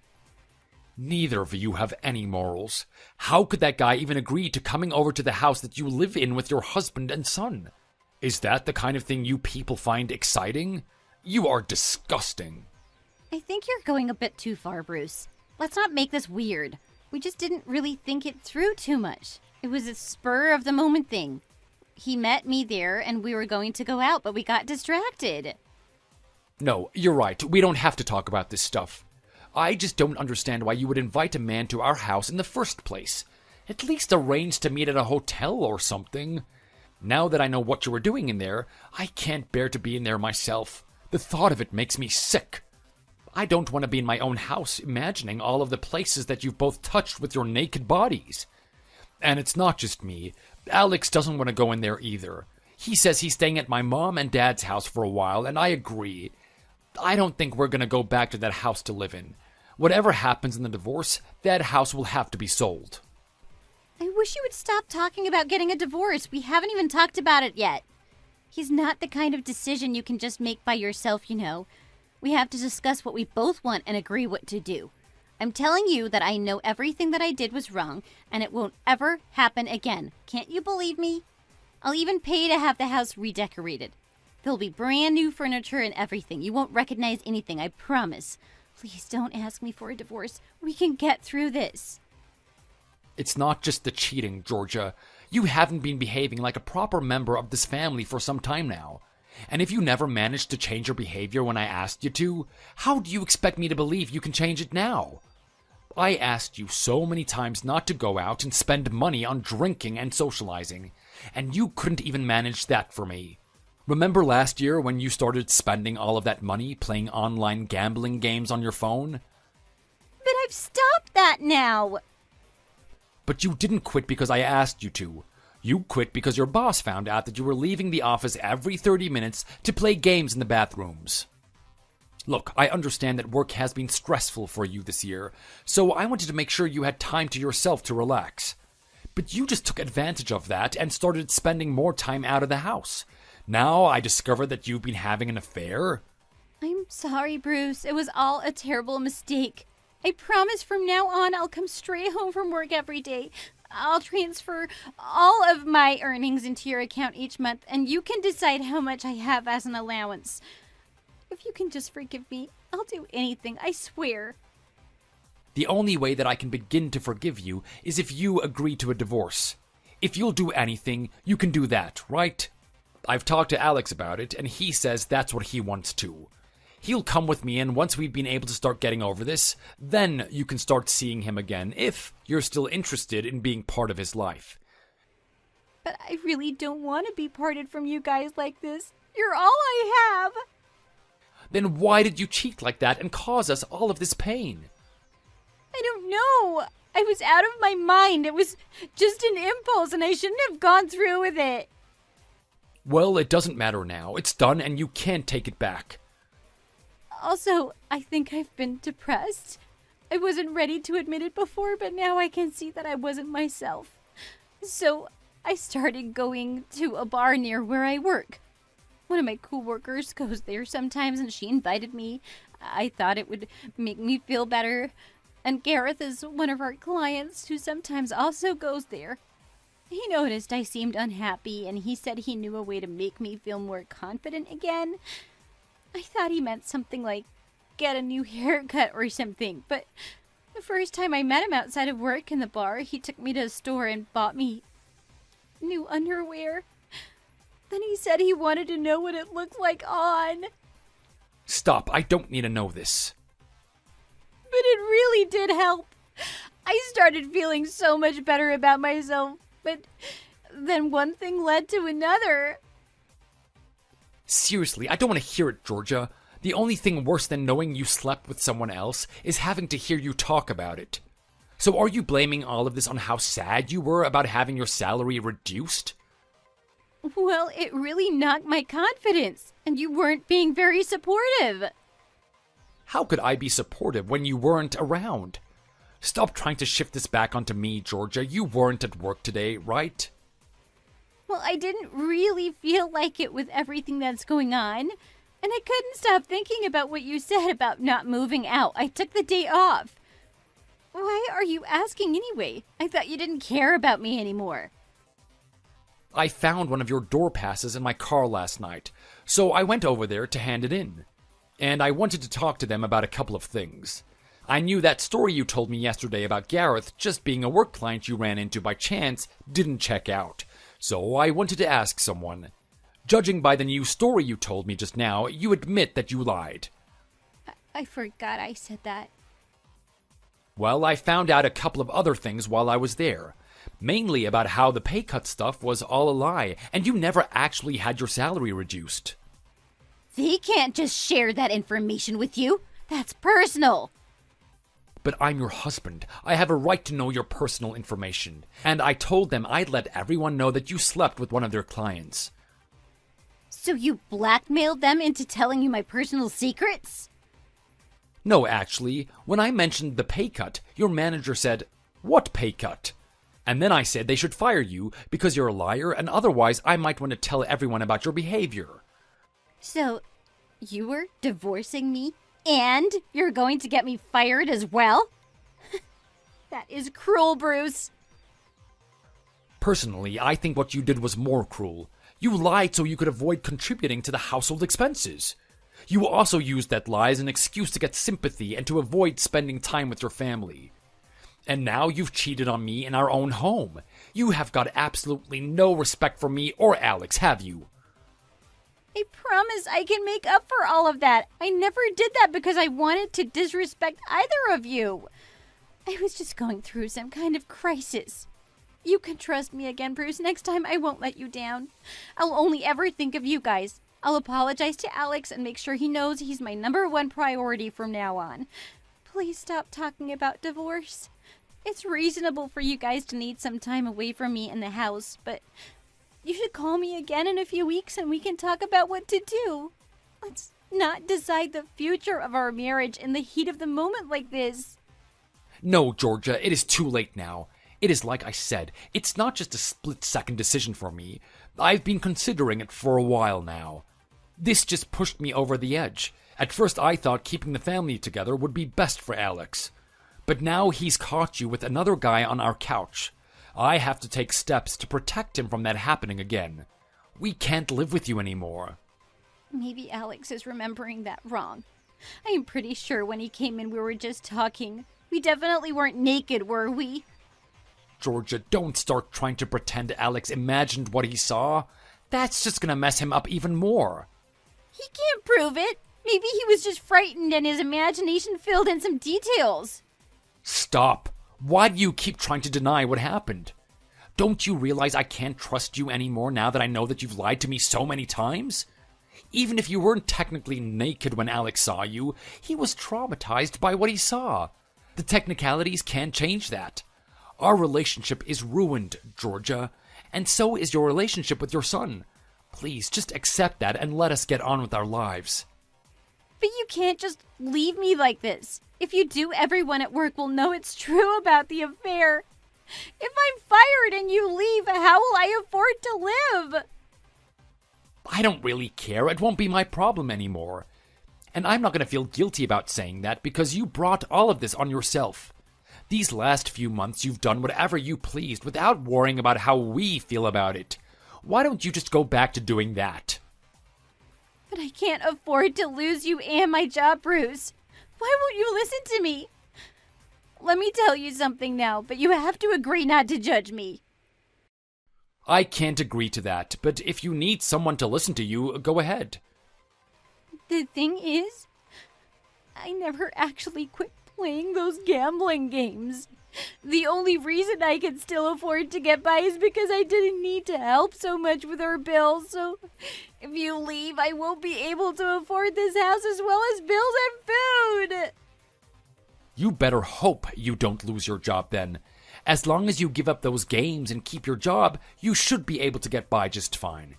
Neither of you have any morals. How could that guy even agree to coming over to the house that you live in with your husband and son? Is that the kind of thing you people find exciting? You are disgusting. I think you're going a bit too far, Bruce. Let's not make this weird. We just didn't really think it through too much. It was a spur-of-the-moment thing. He met me there, and we were going to go out, but we got distracted. No, you're right. We don't have to talk about this stuff. I just don't understand why you would invite a man to our house in the first place. At least arrange to meet at a hotel or something. Now that I know what you were doing in there, I can't bear to be in there myself. The thought of it makes me sick. I don't want to be in my own house imagining all of the places that you've both touched with your naked bodies. And it's not just me. Alex doesn't want to go in there either. He says he's staying at my mom and dad's house for a while, and I agree. I don't think we're going to go back to that house to live in. Whatever happens in the divorce, that house will have to be sold. I wish you would stop talking about getting a divorce. We haven't even talked about it yet. He's not the kind of decision you can just make by yourself, you know. We have to discuss what we both want and agree what to do. I'm telling you that I know everything that I did was wrong, and it won't ever happen again. Can't you believe me? I'll even pay to have the house redecorated. There'll be brand new furniture and everything. You won't recognize anything, I promise. Please don't ask me for a divorce. We can get through this. It's not just the cheating, Georgia. You haven't been behaving like a proper member of this family for some time now. And if you never managed to change your behavior when I asked you to, how do you expect me to believe you can change it now? I asked you so many times not to go out and spend money on drinking and socializing, and you couldn't even manage that for me. Remember last year when you started spending all of that money playing online gambling games on your phone? But I've stopped that now. But you didn't quit because I asked you to. You quit because your boss found out that you were leaving the office every 30 minutes to play games in the bathrooms. Look, I understand that work has been stressful for you this year, so I wanted to make sure you had time to yourself to relax. But you just took advantage of that and started spending more time out of the house. Now I discover that you've been having an affair. I'm sorry, Bruce. It was all a terrible mistake. I promise from now on I'll come straight home from work every day. I'll transfer all of my earnings into your account each month, and you can decide how much I have as an allowance. If you can just forgive me, I'll do anything, I swear. The only way that I can begin to forgive you is if you agree to a divorce. If you'll do anything, you can do that, right? I've talked to Alex about it, and he says that's what he wants too. He'll come with me, and once we've been able to start getting over this, then you can start seeing him again, if you're still interested in being part of his life. But I really don't want to be parted from you guys like this. You're all I have. Then why did you cheat like that and cause us all of this pain? I don't know. I was out of my mind. It was just an impulse and I shouldn't have gone through with it. Well, it doesn't matter now. It's done and you can't take it back. Also, I think I've been depressed. I wasn't ready to admit it before, but now I can see that I wasn't myself. So I started going to a bar near where I work. One of my coworkers goes there sometimes and she invited me. I thought it would make me feel better. And Gareth is one of our clients who sometimes also goes there. He noticed I seemed unhappy and he said he knew a way to make me feel more confident again. I thought he meant something like get a new haircut or something, but the first time I met him outside of work in the bar, he took me to a store and bought me new underwear. Then he said he wanted to know what it looked like on. Stop, I don't need to know this. But it really did help. I started feeling so much better about myself, but then one thing led to another. Seriously, I don't want to hear it, Georgia. The only thing worse than knowing you slept with someone else is having to hear you talk about it. So are you blaming all of this on how sad you were about having your salary reduced? Well, it really knocked my confidence, and you weren't being very supportive. How could I be supportive when you weren't around? Stop trying to shift this back onto me, Georgia. You weren't at work today, right? Well, I didn't really feel like it with everything that's going on, and I couldn't stop thinking about what you said about not moving out. I took the day off. Why are you asking anyway? I thought you didn't care about me anymore. I found one of your door passes in my car last night, so I went over there to hand it in. And I wanted to talk to them about a couple of things. I knew that story you told me yesterday about Gareth just being a work client you ran into by chance didn't check out, so I wanted to ask someone. Judging by the new story you told me just now, you admit that you lied. I forgot I said that. Well, I found out a couple of other things while I was there. Mainly about how the pay cut stuff was all a lie, and you never actually had your salary reduced. They can't just share that information with you. That's personal. But I'm your husband. I have a right to know your personal information. And I told them I'd let everyone know that you slept with one of their clients. So you blackmailed them into telling you my personal secrets? No, actually, when I mentioned the pay cut, your manager said, "What pay cut?" And then I said they should fire you because you're a liar and otherwise I might want to tell everyone about your behavior. So, you were divorcing me and you're going to get me fired as well? That is cruel, Bruce. Personally, I think what you did was more cruel. You lied so you could avoid contributing to the household expenses. You also used that lie as an excuse to get sympathy and to avoid spending time with your family. And now you've cheated on me in our own home. You have got absolutely no respect for me or Alex, have you? I promise I can make up for all of that. I never did that because I wanted to disrespect either of you. I was just going through some kind of crisis. You can trust me again, Bruce. Next time I won't let you down. I'll only ever think of you guys. I'll apologize to Alex and make sure he knows he's my #1 priority from now on. Please stop talking about divorce. It's reasonable for you guys to need some time away from me in the house, but you should call me again in a few weeks and we can talk about what to do. Let's not decide the future of our marriage in the heat of the moment like this. No, Georgia, it is too late now. It is like I said, it's not just a split-second decision for me. I've been considering it for a while now. This just pushed me over the edge. At first I thought keeping the family together would be best for Alex. But now he's caught you with another guy on our couch. I have to take steps to protect him from that happening again. We can't live with you anymore. Maybe Alex is remembering that wrong. I am pretty sure when he came in we were just talking. We definitely weren't naked, were we? Georgia, don't start trying to pretend Alex imagined what he saw. That's just gonna mess him up even more. He can't prove it. Maybe he was just frightened and his imagination filled in some details. Stop. Why do you keep trying to deny what happened? Don't you realize I can't trust you anymore now that I know that you've lied to me so many times? Even if you weren't technically naked when Alex saw you, he was traumatized by what he saw. The technicalities can't change that. Our relationship is ruined, Georgia, and so is your relationship with your son. Please, just accept that and let us get on with our lives. But you can't just leave me like this. If you do, everyone at work will know it's true about the affair. If I'm fired and you leave, how will I afford to live? I don't really care. It won't be my problem anymore. And I'm not going to feel guilty about saying that because you brought all of this on yourself. These last few months you've done whatever you pleased without worrying about how we feel about it. Why don't you just go back to doing that? But I can't afford to lose you and my job, Bruce. Why won't you listen to me? Let me tell you something now, but you have to agree not to judge me. I can't agree to that, but if you need someone to listen to you, go ahead. The thing is, I never actually quit playing those gambling games. The only reason I can still afford to get by is because I didn't need to help so much with our bills. So if you leave, I won't be able to afford this house as well as bills and food. You better hope you don't lose your job then. As long as you give up those games and keep your job, you should be able to get by just fine.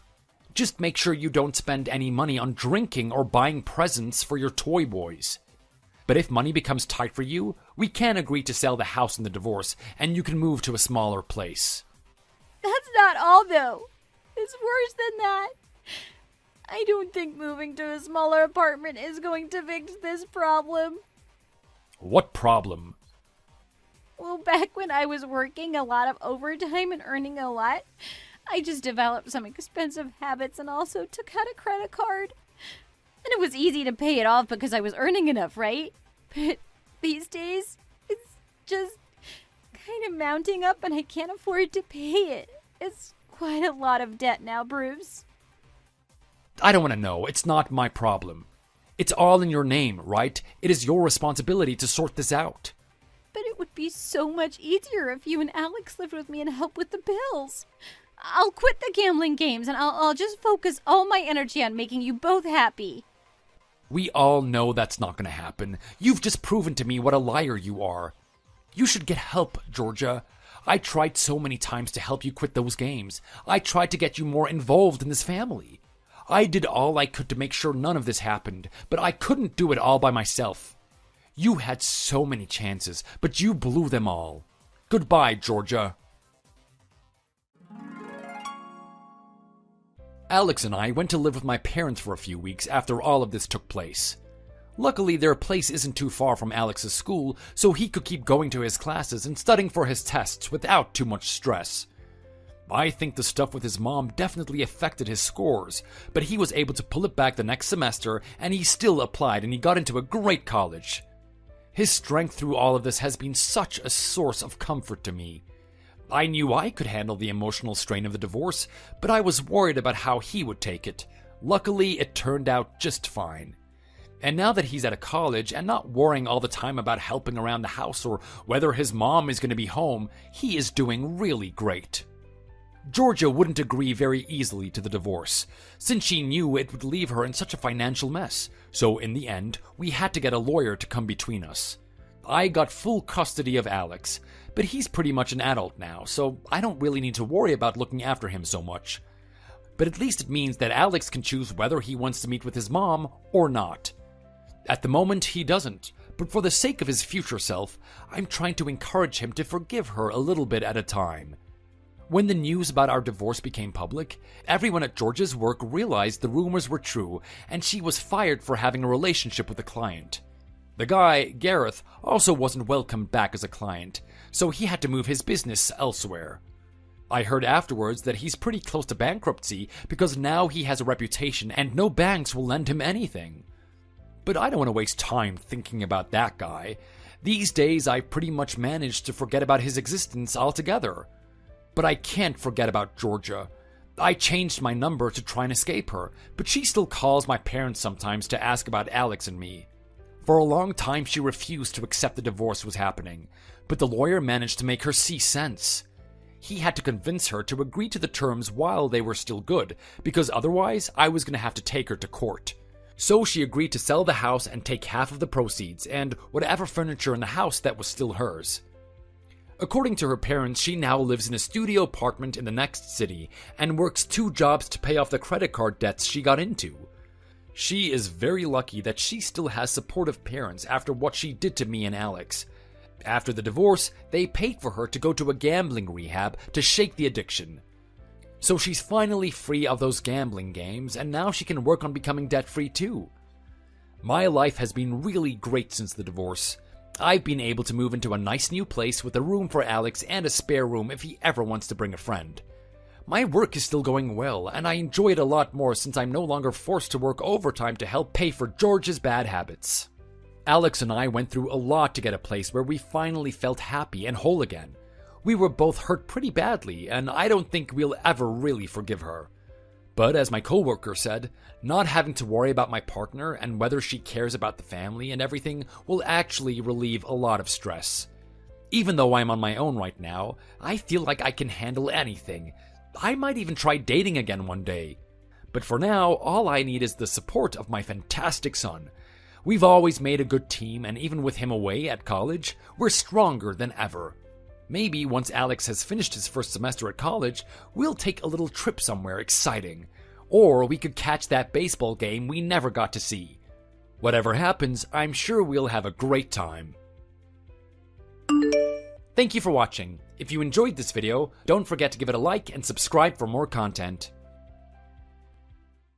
Just make sure you don't spend any money on drinking or buying presents for your toy boys. But if money becomes tight for you, we can agree to sell the house in the divorce, and you can move to a smaller place. That's not all, though. It's worse than that. I don't think moving to a smaller apartment is going to fix this problem. What problem? Well, back when I was working a lot of overtime and earning a lot, I just developed some expensive habits and also took out a credit card. And it was easy to pay it off because I was earning enough, right? But these days, it's just kind of mounting up and I can't afford to pay it. It's quite a lot of debt now, Bruce. I don't want to know. It's not my problem. It's all in your name, right? It is your responsibility to sort this out. But it would be so much easier if you and Alex lived with me and helped with the bills. I'll quit the gambling games and I'll just focus all my energy on making you both happy. We all know that's not going to happen. You've just proven to me what a liar you are. You should get help, Georgia. I tried so many times to help you quit those games. I tried to get you more involved in this family. I did all I could to make sure none of this happened, but I couldn't do it all by myself. You had so many chances, but you blew them all. Goodbye, Georgia. Alex and I went to live with my parents for a few weeks after all of this took place. Luckily, their place isn't too far from Alex's school, so he could keep going to his classes and studying for his tests without too much stress. I think the stuff with his mom definitely affected his scores, but he was able to pull it back the next semester and he still applied and he got into a great college. His strength through all of this has been such a source of comfort to me. I knew I could handle the emotional strain of the divorce, but I was worried about how he would take it. Luckily, it turned out just fine. And now that he's at a college and not worrying all the time about helping around the house or whether his mom is going to be home, he is doing really great. Georgia wouldn't agree very easily to the divorce, since she knew it would leave her in such a financial mess, so in the end, we had to get a lawyer to come between us. I got full custody of Alex, but he's pretty much an adult now, so I don't really need to worry about looking after him so much. But at least it means that Alex can choose whether he wants to meet with his mom or not. At the moment, he doesn't, but for the sake of his future self, I'm trying to encourage him to forgive her a little bit at a time. When the news about our divorce became public, everyone at Georgia's work realized the rumors were true, and she was fired for having a relationship with a client. The guy, Gareth, also wasn't welcomed back as a client, so he had to move his business elsewhere. I heard afterwards that he's pretty close to bankruptcy because now he has a reputation and no banks will lend him anything. But I don't want to waste time thinking about that guy. These days I've pretty much managed to forget about his existence altogether. But I can't forget about Georgia. I changed my number to try and escape her, but she still calls my parents sometimes to ask about Alex and me. For a long time she refused to accept the divorce was happening, but the lawyer managed to make her see sense. he had to convince her to agree to the terms while they were still good, because otherwise I was going to have to take her to court. So she agreed to sell the house and take half of the proceeds and whatever furniture in the house that was still hers. According to her parents, she now lives in a studio apartment in the next city and works 2 jobs to pay off the credit card debts she got into. She is very lucky that she still has supportive parents after what she did to me and Alex. After the divorce, they paid for her to go to a gambling rehab to shake the addiction. So she's finally free of those gambling games, and now she can work on becoming debt-free too. My life has been really great since the divorce. I've been able to move into a nice new place with a room for Alex and a spare room if he ever wants to bring a friend. My work is still going well, and I enjoy it a lot more since I'm no longer forced to work overtime to help pay for George's bad habits. Alex and I went through a lot to get a place where we finally felt happy and whole again. We were both hurt pretty badly, and I don't think we'll ever really forgive her. But as my coworker said, not having to worry about my partner and whether she cares about the family and everything will actually relieve a lot of stress. Even though I'm on my own right now, I feel like I can handle anything. I might even try dating again one day. But for now, all I need is the support of my fantastic son. We've always made a good team, and even with him away at college, we're stronger than ever. Maybe once Alex has finished his first semester at college, we'll take a little trip somewhere exciting. Or we could catch that baseball game we never got to see. Whatever happens, I'm sure we'll have a great time. Thank you for watching. If you enjoyed this video, don't forget to give it a like and subscribe for more content.